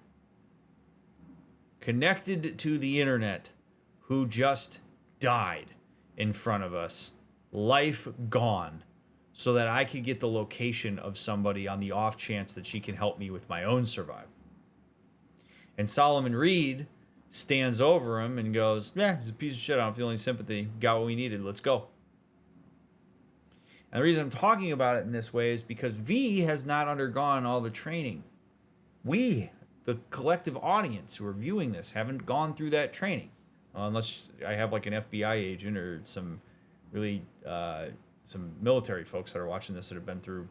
A: connected to the internet who just died in front of us. Life gone. So that I could get the location of somebody on the off chance that she can help me with my own survival. And Solomon Reed stands over him and goes, yeah, he's a piece of shit. I don't feel any sympathy. Got what we needed. Let's go. And the reason I'm talking about it in this way is because V has not undergone all the training. We, the collective audience who are viewing this, haven't gone through that training. Unless I have like an FBI agent or some really... some military folks that are watching this that have been through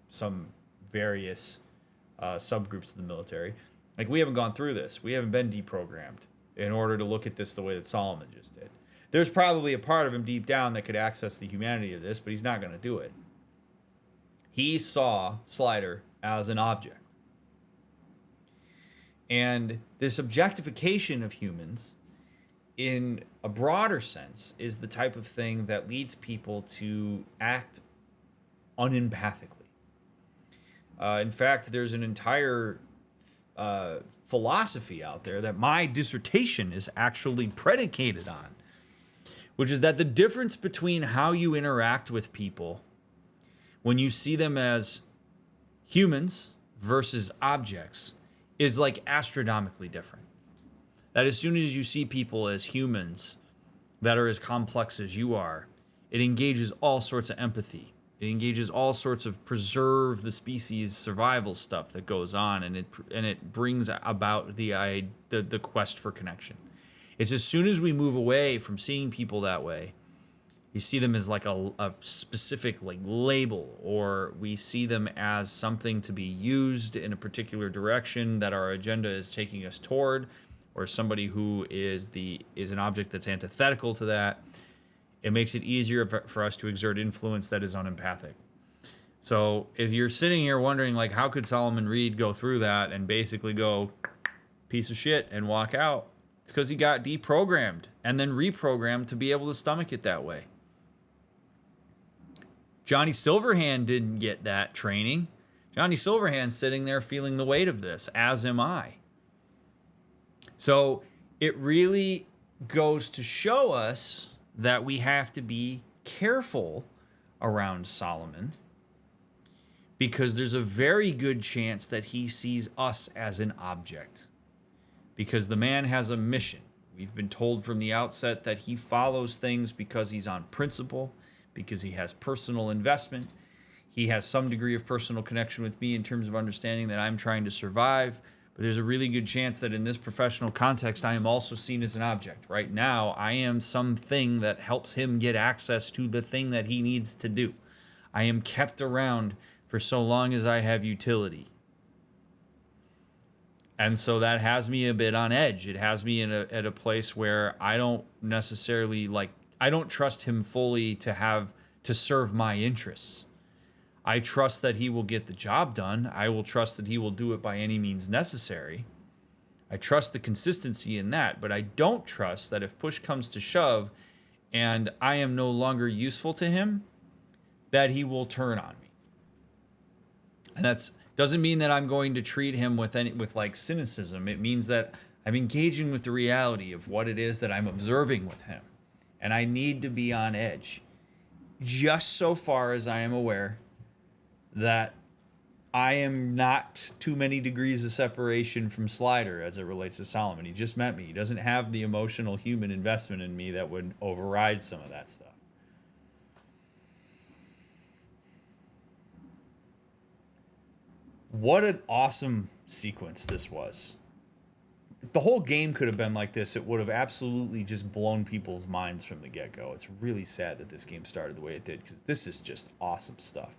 A: some various subgroups of the military. Like, we haven't gone through this. We haven't been deprogrammed in order to look at this the way that Solomon just did. There's probably a part of him deep down that could access the humanity of this, but he's not going to do it. He saw Slider as an object. And this objectification of humans, in a broader sense, is the type of thing that leads people to act unempathically. In fact, there's an entire philosophy out there that my dissertation is actually predicated on, which is that the difference between how you interact with people when you see them as humans versus objects is like astronomically different. That as soon as you see people as humans that are as complex as you are, it engages all sorts of empathy. It engages all sorts of preserve the species survival stuff that goes on, and it brings about the quest for connection. It's as soon as we move away from seeing people that way, you see them as like a specific like label, or we see them as something to be used in a particular direction that our agenda is taking us toward, or somebody who is an object that's antithetical to that. It makes it easier for us to exert influence that is unempathic. So if you're sitting here wondering, like, how could Solomon Reed go through that and basically go, piece of shit, and walk out? It's because he got deprogrammed and then reprogrammed to be able to stomach it that way. Johnny Silverhand didn't get that training. Johnny Silverhand's sitting there feeling the weight of this, as am I. So it really goes to show us that we have to be careful around Solomon, because there's a very good chance that he sees us as an object, because the man has a mission. We've been told from the outset that he follows things because he's on principle, because he has personal investment. He has some degree of personal connection with me in terms of understanding that I'm trying to survive. But there's a really good chance that in this professional context, I am also seen as an object. Right now, I am something that helps him get access to the thing that he needs to do. I am kept around for so long as I have utility. And so that has me a bit on edge. It has me at a place where I don't necessarily I don't trust him fully to serve my interests. I trust that he will get the job done. I will trust that he will do it by any means necessary. I trust the consistency in that, but I don't trust that if push comes to shove and I am no longer useful to him, that he will turn on me. And that doesn't mean that I'm going to treat him with cynicism. It means that I'm engaging with the reality of what it is that I'm observing with him. And I need to be on edge, just so far as I am aware that I am not too many degrees of separation from Slider as it relates to Solomon. He just met me. He doesn't have the emotional human investment in me that would override some of that stuff. What an awesome sequence this was. If the whole game could have been like this, it would have absolutely just blown people's minds from the get-go. It's really sad that this game started the way it did, because this is just awesome stuff.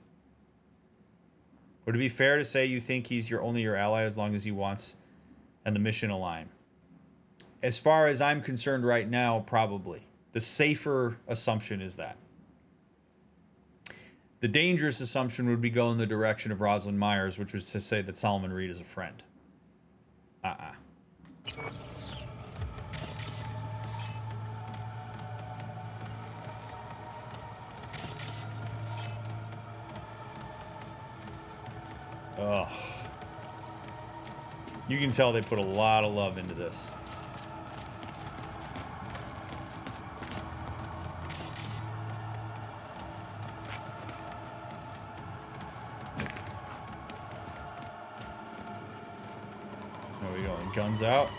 A: Would it be fair to say you think he's only your ally as long as he wants and the mission align? As far as I'm concerned right now, probably. The safer assumption is that. The dangerous assumption would be go in the direction of Rosalind Myers, which was to say that Solomon Reed is a friend. Ugh. You can tell they put a lot of love into this. There we go. Guns out.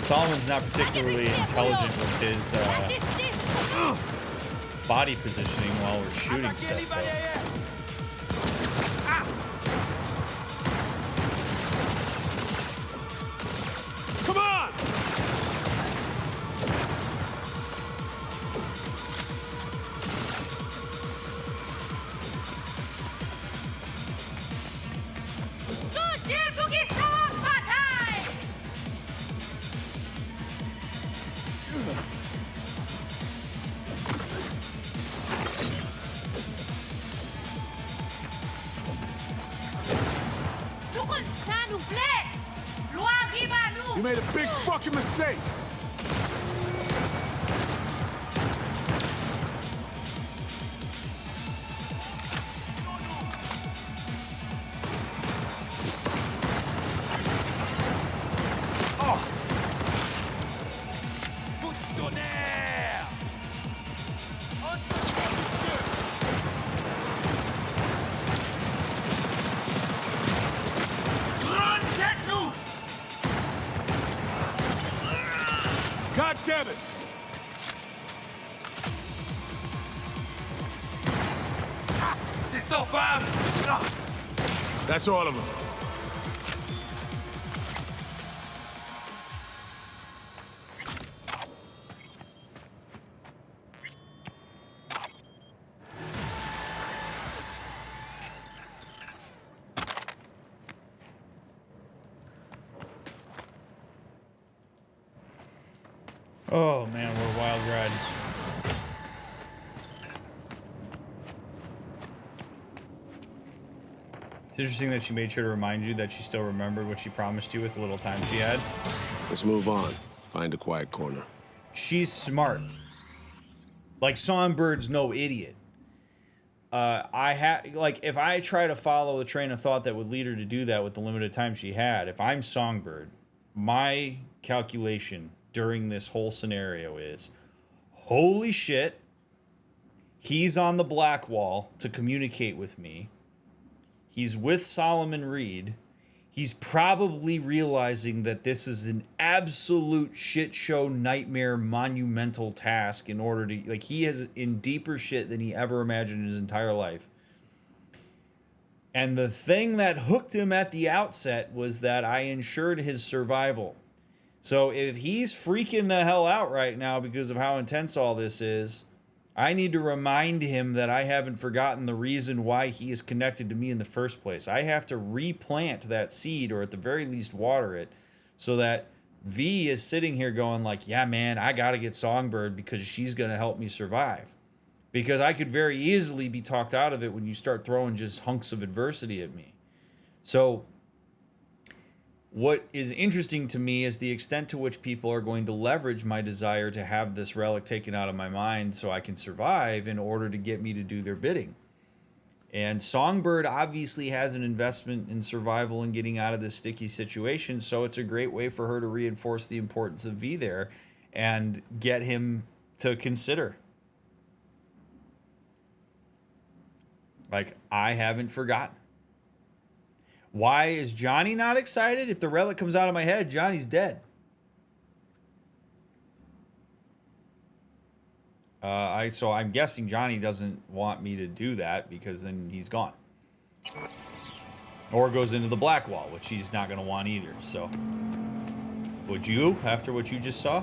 A: Solomon's not particularly intelligent with his body positioning while we're shooting stuff, though.
C: You made a big fucking mistake. God damn it! That's all of them.
A: Oh man, what a wild ride. It's interesting that she made sure to remind you that she still remembered what she promised you with the little time she had.
C: Let's move on. Find a quiet corner.
A: She's smart. Like, Songbird's no idiot. If I try to follow a train of thought that would lead her to do that with the limited time she had, if I'm Songbird, my calculation during this whole scenario is, holy shit, he's on the black wall to communicate with me. He's with Solomon Reed. He's probably realizing that this is an absolute shit show, nightmare, monumental task in order to, like, he is in deeper shit than he ever imagined in his entire life. And the thing that hooked him at the outset was that I ensured his survival. So if he's freaking the hell out right now because of how intense all this is, I need to remind him that I haven't forgotten the reason why he is connected to me in the first place. I have to replant that seed, or at the very least water it, so that V is sitting here going like, yeah, man, I got to get Songbird because she's going to help me survive. Because I could very easily be talked out of it when you start throwing just hunks of adversity at me. So what is interesting to me is the extent to which people are going to leverage my desire to have this relic taken out of my mind so I can survive in order to get me to do their bidding. And Songbird obviously has an investment in survival and getting out of this sticky situation, so it's a great way for her to reinforce the importance of V there and get him to consider. Like, I haven't forgotten. Why is Johnny not excited? If the relic comes out of my head, Johnny's dead. So I'm guessing Johnny doesn't want me to do that because then he's gone. Or goes into the black wall, which he's not going to want either. So, would you, after what you just saw?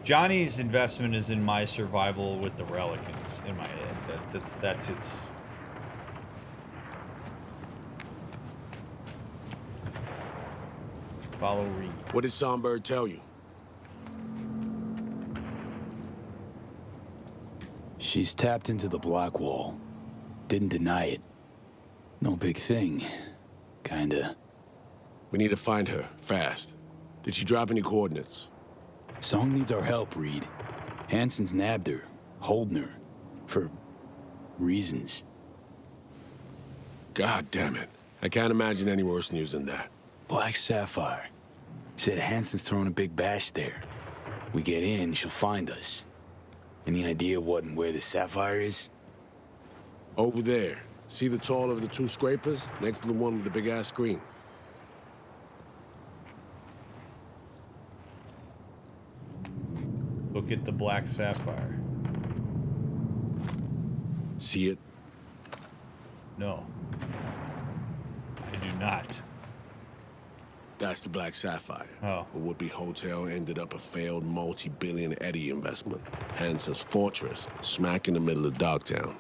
A: Johnny's investment is in my survival with the Relicans, in my head. That's his. Follow Reed.
C: What did Songbird tell you?
B: She's tapped into the block wall. Didn't deny it. No big thing. Kinda.
C: We need to find her, fast. Did she drop any coordinates?
B: Song needs our help, Reed. Hansen's nabbed her, holding her. For reasons.
C: God damn it. I can't imagine any worse news than that.
B: Black Sapphire. Said Hansen's throwing a big bash there. We get in, she'll find us. Any idea what and where the Sapphire is?
C: Over there. See the taller of the two scrapers? Next to the one with the big-ass screen.
A: Look at the Black Sapphire.
C: See it?
A: No. I do not.
C: That's the Black Sapphire.
A: Oh.
C: A would-be hotel ended up a failed multi-billion Eddie investment. Hansen's fortress, smack in the middle of Dogtown.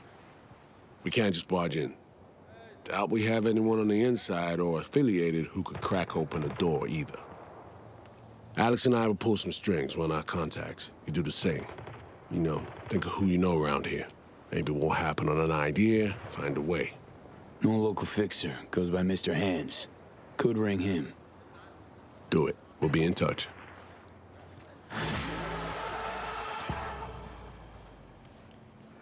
C: We can't just barge in. Doubt we have anyone on the inside or affiliated who could crack open the door either. Alex and I will pull some strings, run our contacts. You do the same. You know, think of who you know around here. Maybe it won't happen on an idea, find a way.
B: No local fixer. Goes by Mr. Hands. Could ring him.
C: Do it. We'll be in touch.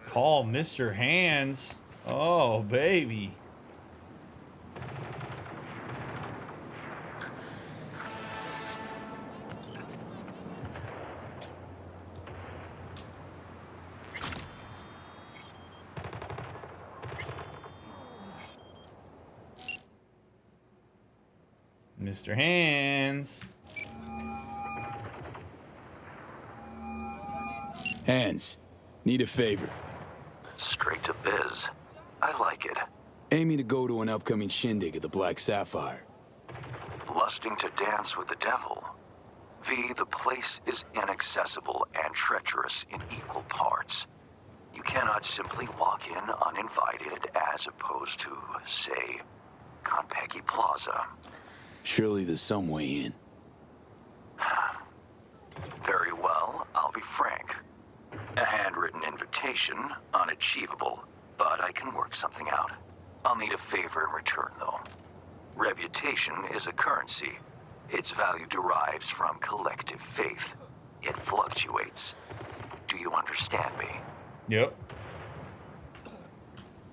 A: Call Mr. Hands. Oh, baby. Mr. Hands.
B: Hands. Need a favor.
J: Straight to biz. I like it.
B: Aiming to go to an upcoming shindig at the Black Sapphire.
J: Lusting to dance with the devil. V, the place is inaccessible and treacherous in equal parts. You cannot simply walk in uninvited as opposed to, say, Konpeki Plaza.
B: Surely there's some way in.
J: Very well, I'll be frank. A handwritten invitation, unachievable, but I can work something out. I'll need a favor in return, though. Reputation is a currency. Its value derives from collective faith. It fluctuates. Do you understand me?
A: Yep.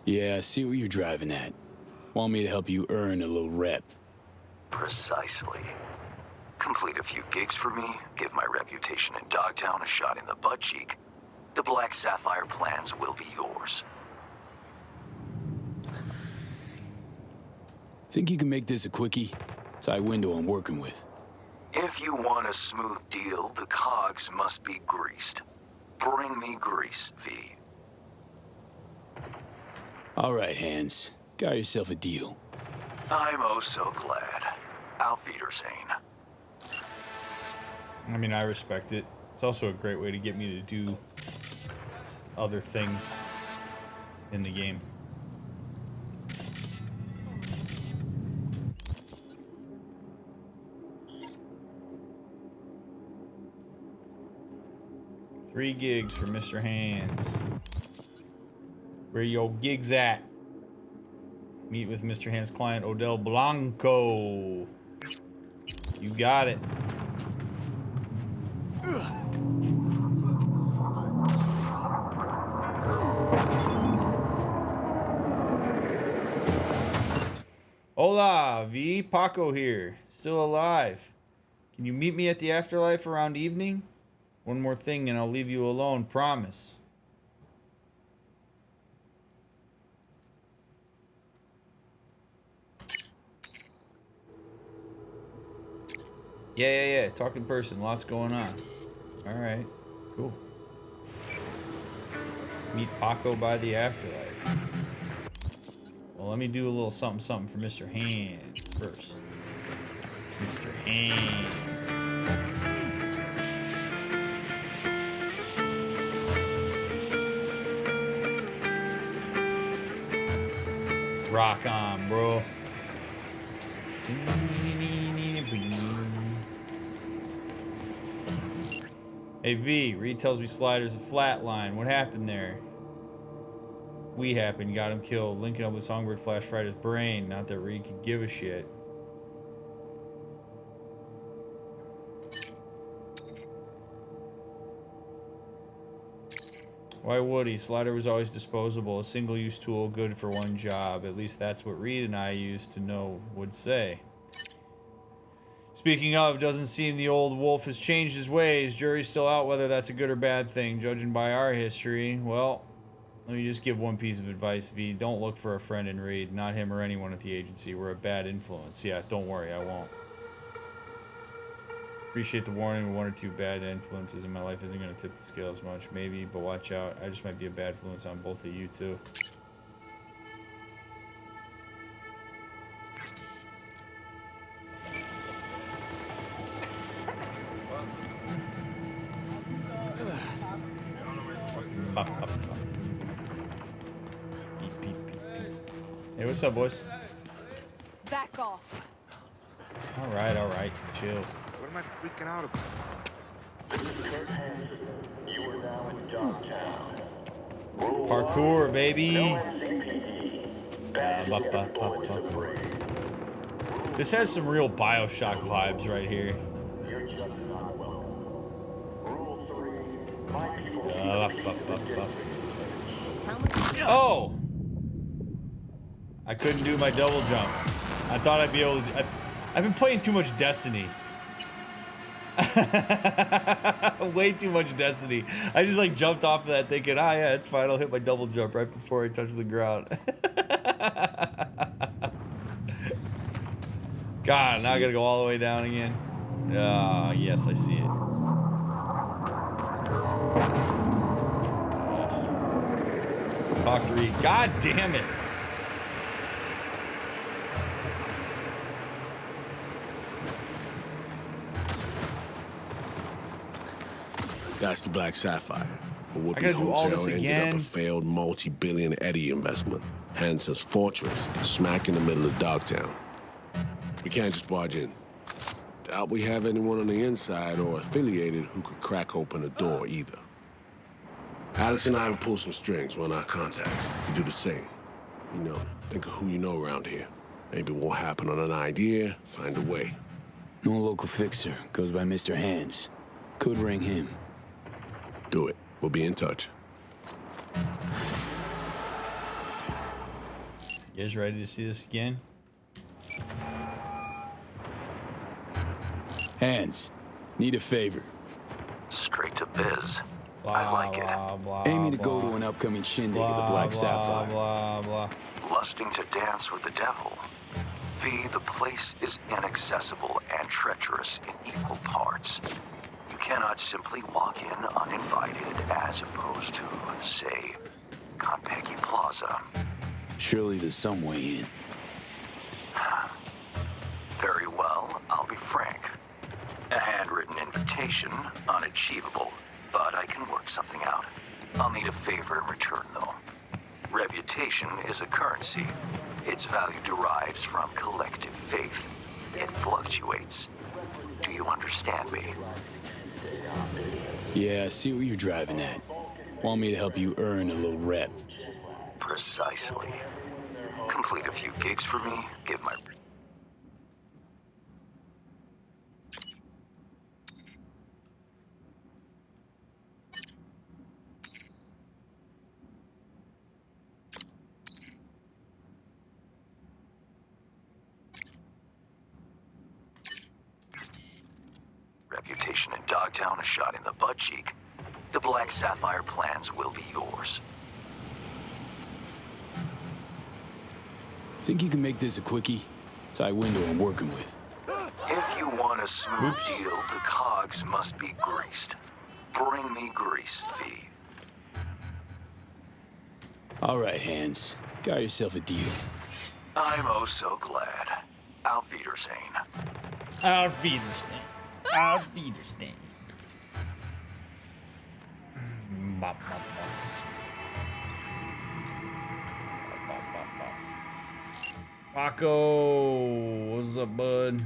B: Yeah, I see what you're driving at. Want me to help you earn a little rep.
J: Precisely. Complete a few gigs for me, give my reputation in Dogtown a shot in the butt cheek. The Black Sapphire plans will be yours.
B: Think you can make this a quickie? Tight window I'm working with.
J: If you want a smooth deal, the cogs must be greased. Bring me grease, V.
B: All right, Hands. Got yourself a deal.
J: I'm oh so glad. Auf Wiedersehen.
A: I mean, I respect it. It's also a great way to get me to do other things in the game. Three gigs for Mr. Hands. Where your gigs at? Meet with Mr. Hands' client, Odell Blanco. You got it. Hola, V. Paco here. Still alive. Can you meet me at the afterlife around evening? One more thing and I'll leave you alone, promise. Yeah. Talk in person. Lots going on. Alright. Cool. Meet Paco by the afterlife. Well, let me do a little something for Mr. Hands first. Mr. Hands. Rock on, bro. Hey V, Reed tells me Slider's a flatline. What happened there? We happened, got him killed. Linking up with Songbird flash fried his brain. Not that Reed could give a shit. Why would he? Slider was always disposable, a single-use tool good for one job. At least that's what Reed and I used to know would say. Speaking of, doesn't seem the old wolf has changed his ways. Jury's still out whether that's a good or bad thing, judging by our history. Well, let me just give one piece of advice, V. Don't look for a friend in Reed, not him or anyone at the agency. We're a bad influence. Yeah, don't worry, I won't. Appreciate the warning, but one or two bad influences in my life isn't going to tip the scales much. Maybe, but watch out. I just might be a bad influence on both of you, too. Hey, what's up, boys?
K: Back off.
A: All right, chill.
G: What am I freaking out about?
F: You are now in Dogtown.
A: Parkour, baby.
F: No NCPD. Badges
A: Ba,
F: get
A: ba,
F: the boys
A: ba,
F: of the
A: ba.
F: parade.
A: This has some real Bioshock vibes right here.
F: You're just not welcome. Rule 3. My people keep
A: Ba,
F: the
A: ba,
F: peace
A: ba,
F: of the
A: ba.
F: district.
A: Oh! I couldn't do my double jump. I thought I'd be able to. I've been playing too much Destiny. Way too much Destiny. I just like jumped off of that thinking, ah, yeah, it's fine. I'll hit my double jump right before I touch the ground. God, now I gotta go all the way down again. Ah, yes, I see it. Talk to Reed. God damn it.
C: That's the Black Sapphire. A
A: I
C: Whoopi
A: gotta do all
C: hotel
A: this
C: ended up
A: again?
C: a failed multi-billion Eddie investment. Hence his fortress, smack in the middle of Dogtown. We can't just barge in. Doubt we have anyone on the inside or affiliated who could crack open the door either. Alex and I will pull some strings, run our contacts. You do the same. You know, think of who you know around here. Maybe it won't happen on an idea, find a way.
B: No local fixer. Goes by Mr. Hands. Could ring him.
C: Do it. We'll be in touch.
A: You guys ready to see this again?
B: Hands. Need a favor.
J: Straight to biz.
A: Blah,
J: I like it.
A: blah, blah,
B: Aiming to
A: blah,
B: go to an upcoming shindig
A: blah,
B: of the Black
A: blah,
B: Sapphire.
A: Blah, blah,
J: Lusting to dance with the devil. V, the place is inaccessible and treacherous in equal parts. You cannot simply walk in uninvited as opposed to, say, Konpeki Plaza.
B: Surely there's some way in.
J: Very well, I'll be frank. A handwritten invitation, unachievable, but I can work something out. I'll need a favor in return, though. Reputation is a currency. Its value derives from collective faith. It fluctuates. Do you understand me?
B: Yeah, I see what you're driving at. Want me to help you earn a little rep.
J: Precisely. Complete a few gigs for me, give my... Reputation in Dogtown, a shot in the butt cheek. The Black Sapphire plans will be yours.
B: Think you can make this a quickie? Tight window I'm working with.
J: If you want a smooth deal, the cogs must be greased. Bring me grease, V.
B: All right, Hands. Got yourself a deal.
J: I'm oh so glad. Auf Wiedersehen.
A: Auf Wiedersehen. Auf Wiedersehen. Bop, bop, bop. Bop, bop, bop. Paco, what's up, bud?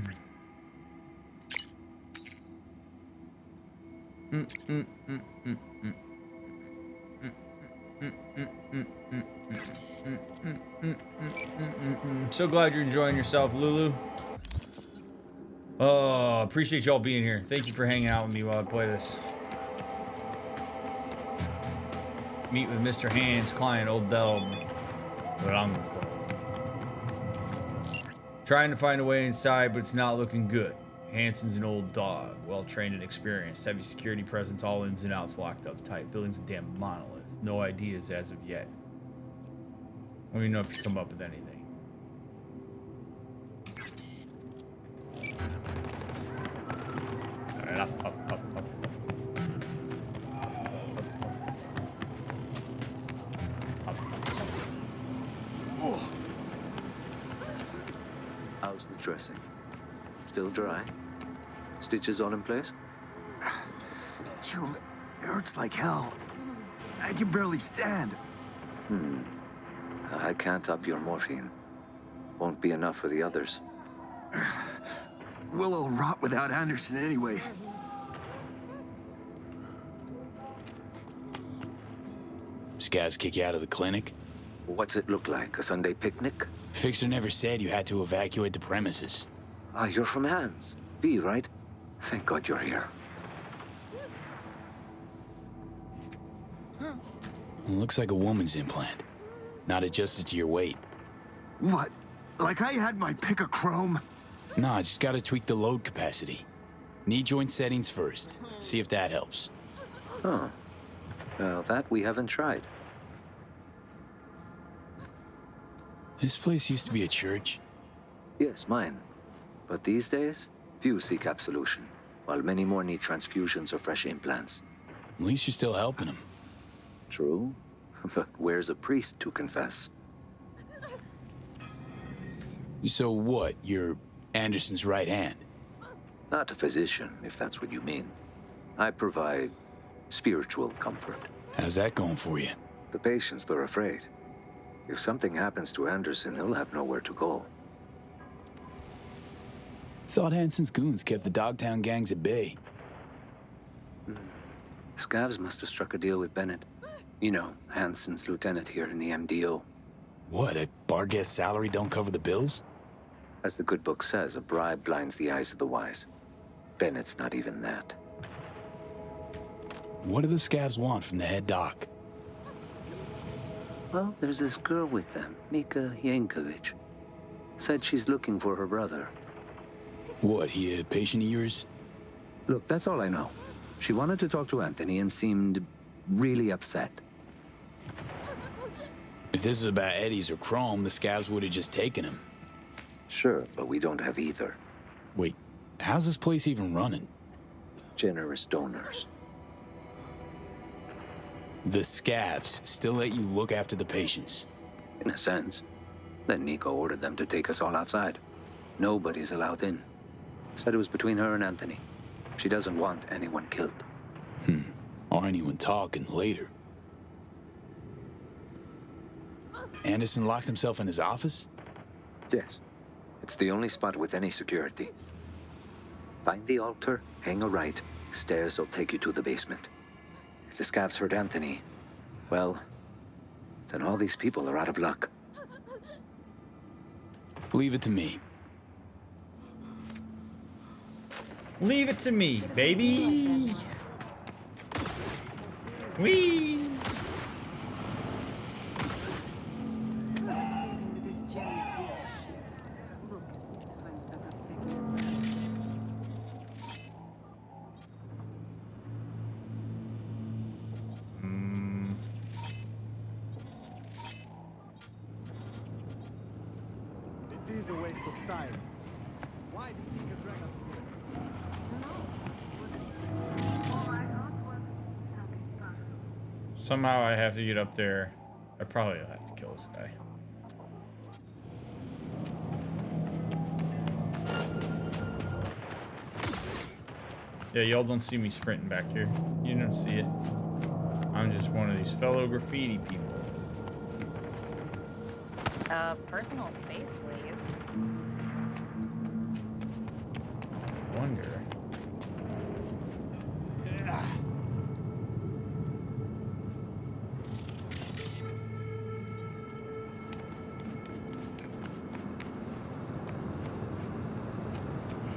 A: So glad you're enjoying yourself, Lulu. Oh, appreciate y'all being here. Thank you for hanging out with me while I play this. Meet with Mr. Hands, client, Old Delb. But I'm trying to find a way inside, but it's not looking good. Hanson's an old dog, well-trained and experienced. Heavy security presence, all ins and outs locked up tight. Building's a damn monolith. No ideas as of yet. Let me know if you come up with anything. All right, up.
L: How's the dressing? Still dry? Stitches all in place?
H: June, it hurts like hell. I can barely stand.
L: I can't up your morphine. Won't be enough for the others.
H: Will'll rot without Anderson anyway.
B: Scavs kick you out of the clinic?
L: What's it look like? A Sunday picnic?
B: Fixer never said you had to evacuate the premises.
L: Ah, you're from Hans. V, right? Thank God you're here.
B: Looks like a woman's implant. Not adjusted to your weight.
H: What? Like I had my pick of chrome?
B: Nah, just gotta tweak the load capacity. Knee joint settings first. See if that helps.
L: Huh. Well, that we haven't tried.
B: This place used to be a church.
L: Yes, mine. But these days, few seek absolution, while many more need transfusions or fresh implants.
B: At least you're still helping them.
L: True. But where's a priest to confess?
B: So what? You're Anderson's right hand?
L: Not a physician, if that's what you mean. I provide spiritual comfort.
B: How's that going for you?
L: The patients, they're afraid. If something happens to Anderson, he'll have nowhere to go.
B: Thought Hanson's goons kept the Dogtown gangs at bay.
L: Scavs must have struck a deal with Bennett. You know, Hanson's lieutenant here in the MDO.
B: What, a bar guest salary don't cover the bills?
L: As the good book says, a bribe blinds the eyes of the wise. Bennett's not even that.
B: What do the Scavs want from the head doc?
L: Well, there's this girl with them, Nika Yankovic. Said she's looking for her brother.
B: What, he a patient of yours?
L: Look, that's all I know. She wanted to talk to Anthony and seemed really upset.
B: If this is about Eddie's or Chrome, the Scavs would have just taken him.
L: Sure, but we don't have either.
B: Wait, how's this place even running?
L: Generous donors.
B: The Scavs still let you look after the patients?
L: In a sense. Then Nico ordered them to take us all outside. Nobody's allowed in. Said it was between her and Anthony. She doesn't want anyone killed.
B: Or anyone talking later. Anderson locked himself in his office?
L: Yes. It's the only spot with any security. Find the altar, hang a right. Stairs will take you to the basement. If the Scavs heard Anthony, well, then all these people are out of luck.
B: Leave it to me.
A: Leave it to me, baby. Whee!
K: Saving this Gen Z shit. Look, need to find a better technique.
G: It is a waste of time. Why do you think you drag us here?
A: Somehow I have to get up there. I probably have to kill this guy. Yeah, y'all don't see me sprinting back here. You don't see it. I'm just one of these fellow graffiti people.
M: Personal space, please.
A: Wonder.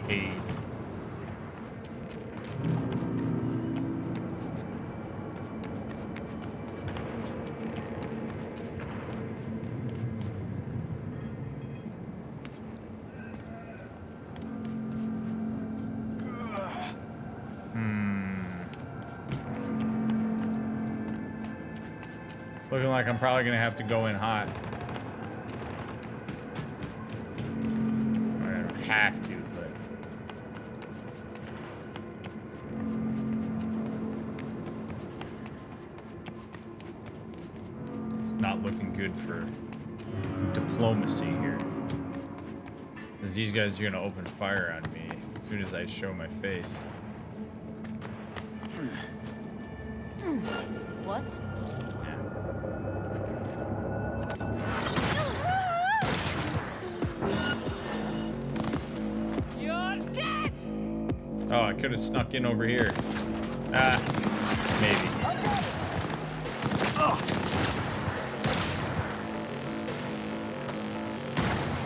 A: Hey. Looking like I'm probably gonna have to go in hot. I don't have to, but it's not looking good for diplomacy here. Because these guys are gonna open fire on me as soon as I show my face.
M: What?
A: Oh, I could have snuck in over here. Ah, maybe.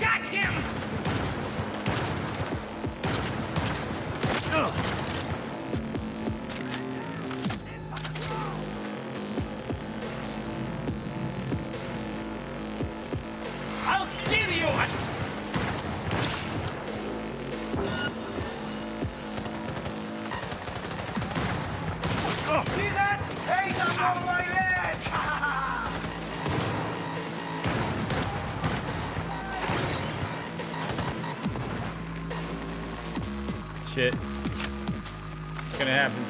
N: Got him! I'll steal you! See that? Hey, I'm on my edge!
A: Shit. What's gonna happen?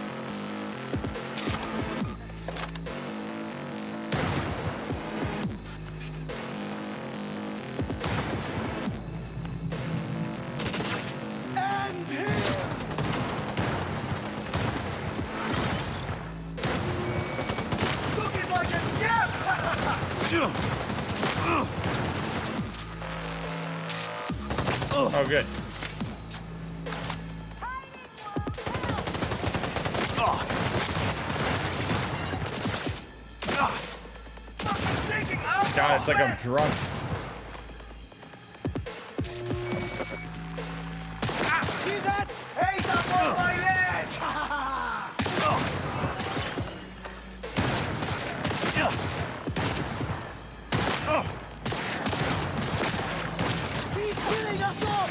N: And here! Looking like a gap!
A: Oh, good. God, it's like I'm drunk.
N: See that? Hey, I'm on my edge! He's killing us all!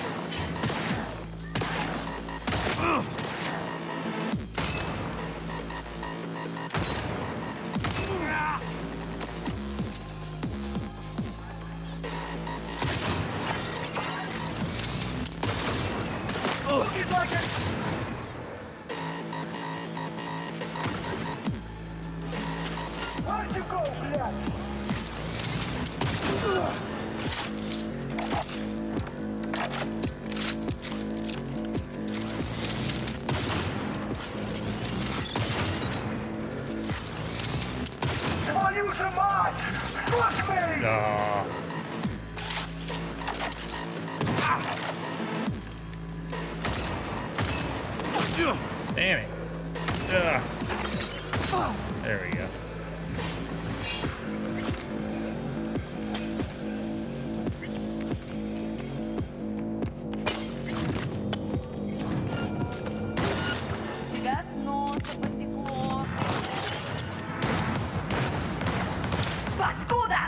N: Looking like it! Where'd you go, блядь? Твою же мать! Fuck me!
A: Damn it. Ugh. There we go.
M: Тебя с носа потекло. Паскуда!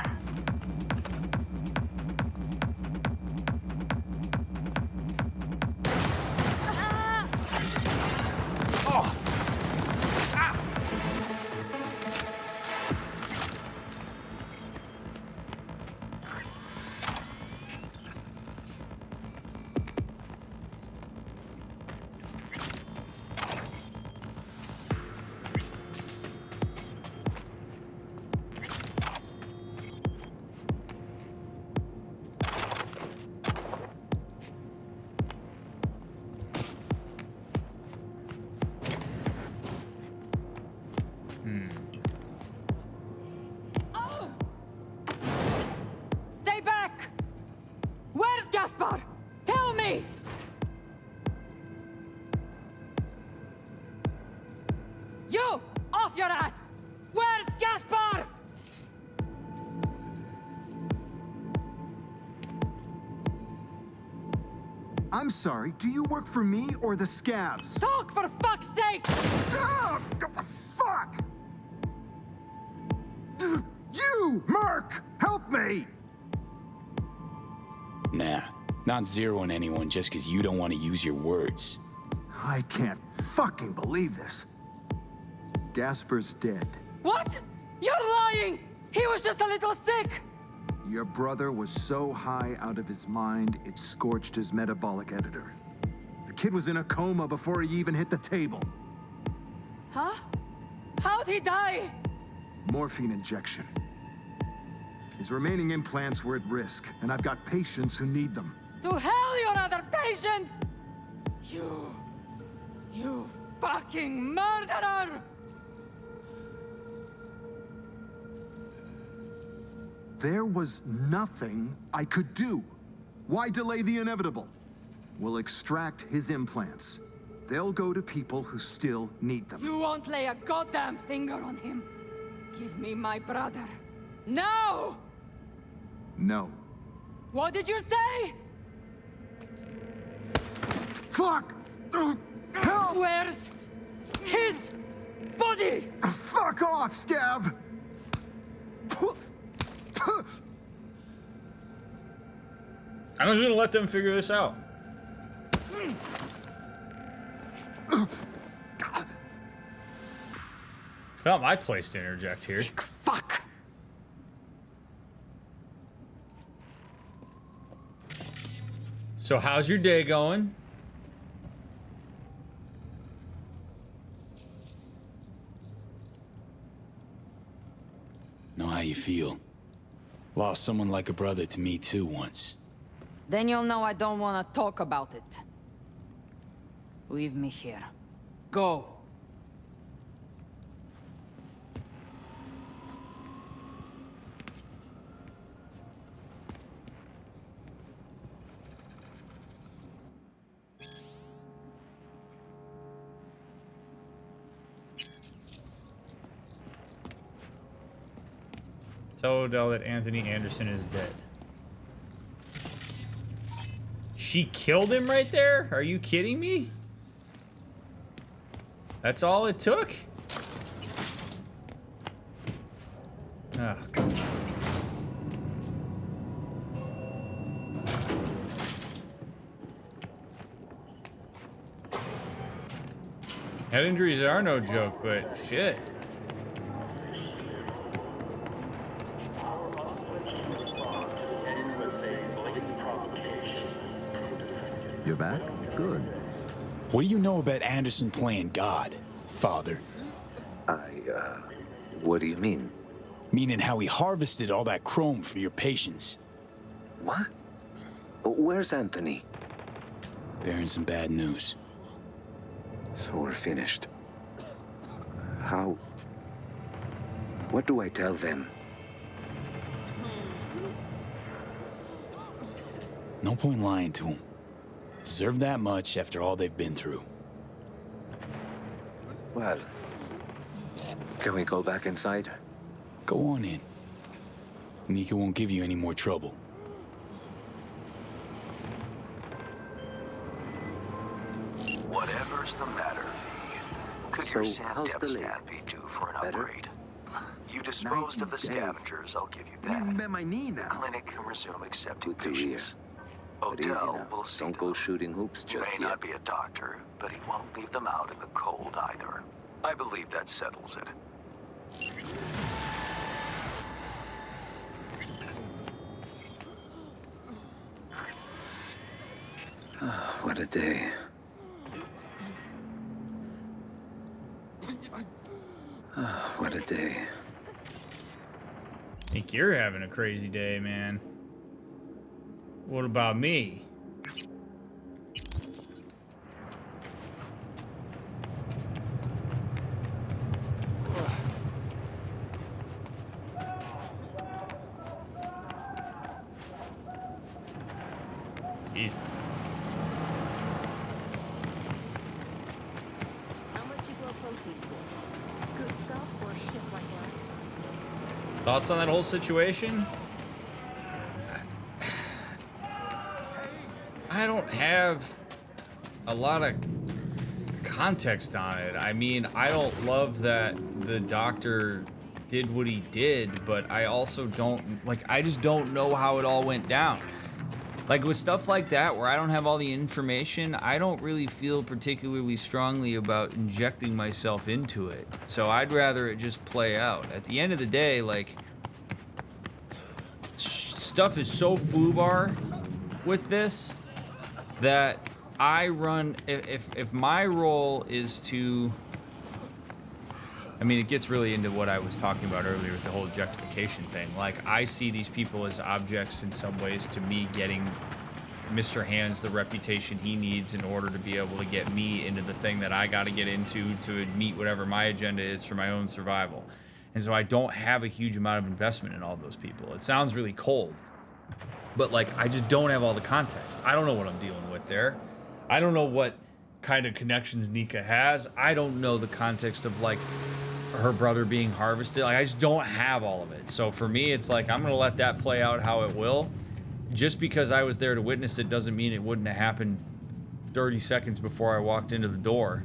O: I'm sorry, do you work for me or the scavs?
M: Talk, for fuck's sake!
O: Ah, fuck! You, Merc! Help me!
B: Nah, not zeroing anyone just because you don't want to use your words.
O: I can't fucking believe this. Gasper's dead.
M: What? You're lying! He was just a little sick!
O: Your brother was so high out of his mind, it scorched his metabolic editor. The kid was in a coma before he even hit the table.
M: Huh? How'd he die?
O: Morphine injection. His remaining implants were at risk, and I've got patients who need them.
M: To hell, your other patients! You fucking murderer!
O: There was nothing I could do. Why delay the inevitable? We'll extract his implants. They'll go to people who still need them.
M: You won't lay a goddamn finger on him. Give me my brother. Now!
O: No.
M: What did you say?
O: Fuck! Help!
M: Where's his body?
O: Fuck off, Scav!
A: I'm just gonna let them figure this out. Not my place to interject here.
M: Sick fuck.
A: So how's your day going?
B: Know how you feel. Lost someone like a brother to me too once.
M: Then you'll know I don't want to talk about it. Leave me here. Go.
A: Tell Odell that Anthony Anderson is dead. She killed him right there? Are you kidding me? That's all it took? Oh, God. Head injuries are no joke, but shit.
H: You're back? Good.
B: What do you know about Anderson playing God, Father?
L: What do you mean?
B: Meaning how he harvested all that chrome for your patients.
L: What? Where's Anthony?
B: Bearing some bad news.
L: So we're finished. How? What do I tell them?
B: No point lying to him. Deserve that much after all they've been through.
L: Well, can we go back inside?
B: Go on in. Nika won't give you any more trouble.
J: Whatever's the matter, V? Could your Sam stand be due for an upgrade? You disposed of the scavengers, I'll give you that.
O: Bend my knee now.
J: The clinic can resume accepting
L: Good to hear.
J: patients.
L: But easy
J: Odell
L: now.
J: will see
L: Don't go shooting hoops just
J: He may not be a doctor, but he won't leave them out in the cold either. I believe that settles it.
L: What a day. What a day.
A: Think you're having a crazy day, man. What about me? Jesus.
K: How much you blow protein for? Good stuff or shit like last time?
A: Thoughts on that whole situation? I don't have a lot of context on it. I mean, I don't love that the doctor did what he did, but I also don't, like, I just don't know how it all went down. Like, with stuff like that, where I don't have all the information, I don't really feel particularly strongly about injecting myself into it. So I'd rather it just play out. At the end of the day, like, stuff is so foobar with this that I run, if my role is to, I mean, it gets really into what I was talking about earlier with the whole objectification thing. Like, I see these people as objects in some ways to me getting Mr. Hands the reputation he needs in order to be able to get me into the thing that I got to get into to meet whatever my agenda is for my own survival. And so I don't have a huge amount of investment in all those people. It sounds really cold, but like, I just don't have all the context. I don't know what I'm dealing with there. I don't know what kind of connections Nika has. I don't know the context of like her brother being harvested. Like, I just don't have all of it. So for me, it's like, I'm going to let that play out how it will. Just because I was there to witness it doesn't mean it wouldn't have happened 30 seconds before I walked into the door.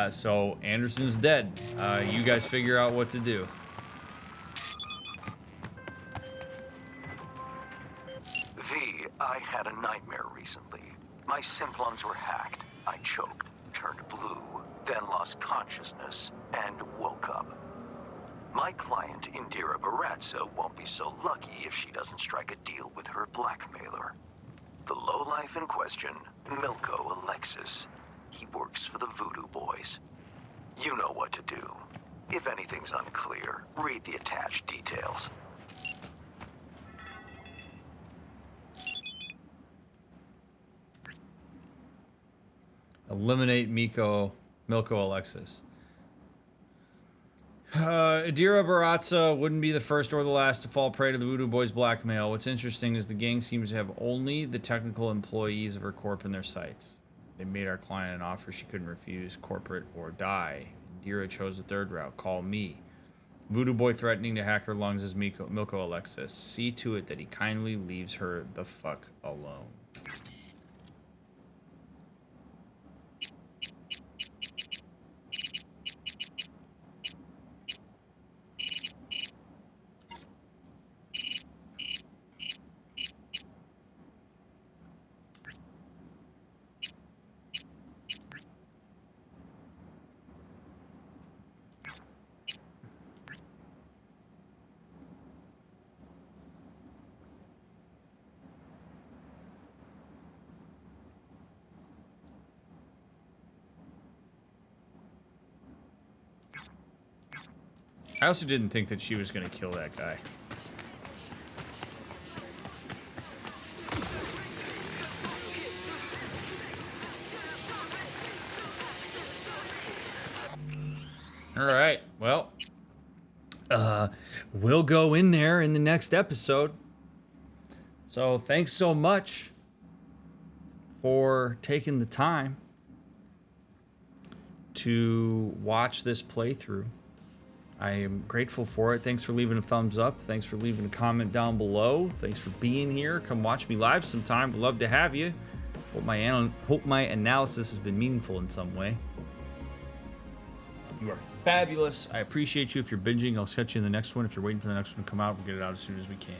A: So Anderson's dead. You guys figure out what to do.
J: V, I had a nightmare recently. My synth lungs were hacked. I choked, turned blue, then lost consciousness, and woke up. My client, Indira Baratza, won't be so lucky if she doesn't strike a deal with her blackmailer. The lowlife in question, Milko Alexis. He works for the Voodoo Boys. You know what to do. If anything's unclear, read the attached details.
A: Eliminate Milko Alexis. Indira Baratza wouldn't be the first or the last to fall prey to the Voodoo Boys' blackmail. What's interesting is the gang seems to have only the technical employees of her corp in their sights. They made our client an offer she couldn't refuse, corporate or die. Indira chose the third route, call me. Voodoo Boy threatening to hack her lungs as Milko Alexis. See to it that he kindly leaves her the fuck alone. I also didn't think that she was going to kill that guy. All right, well, we'll go in there in the next episode. So thanks so much for taking the time to watch this playthrough. I am grateful for it. Thanks for leaving a thumbs up. Thanks for leaving a comment down below. Thanks for being here. Come watch me live sometime. Would love to have you. Hope my analysis has been meaningful in some way. You are fabulous. I appreciate you. If you're binging, I'll catch you in the next one. If you're waiting for the next one to come out, we'll get it out as soon as we can.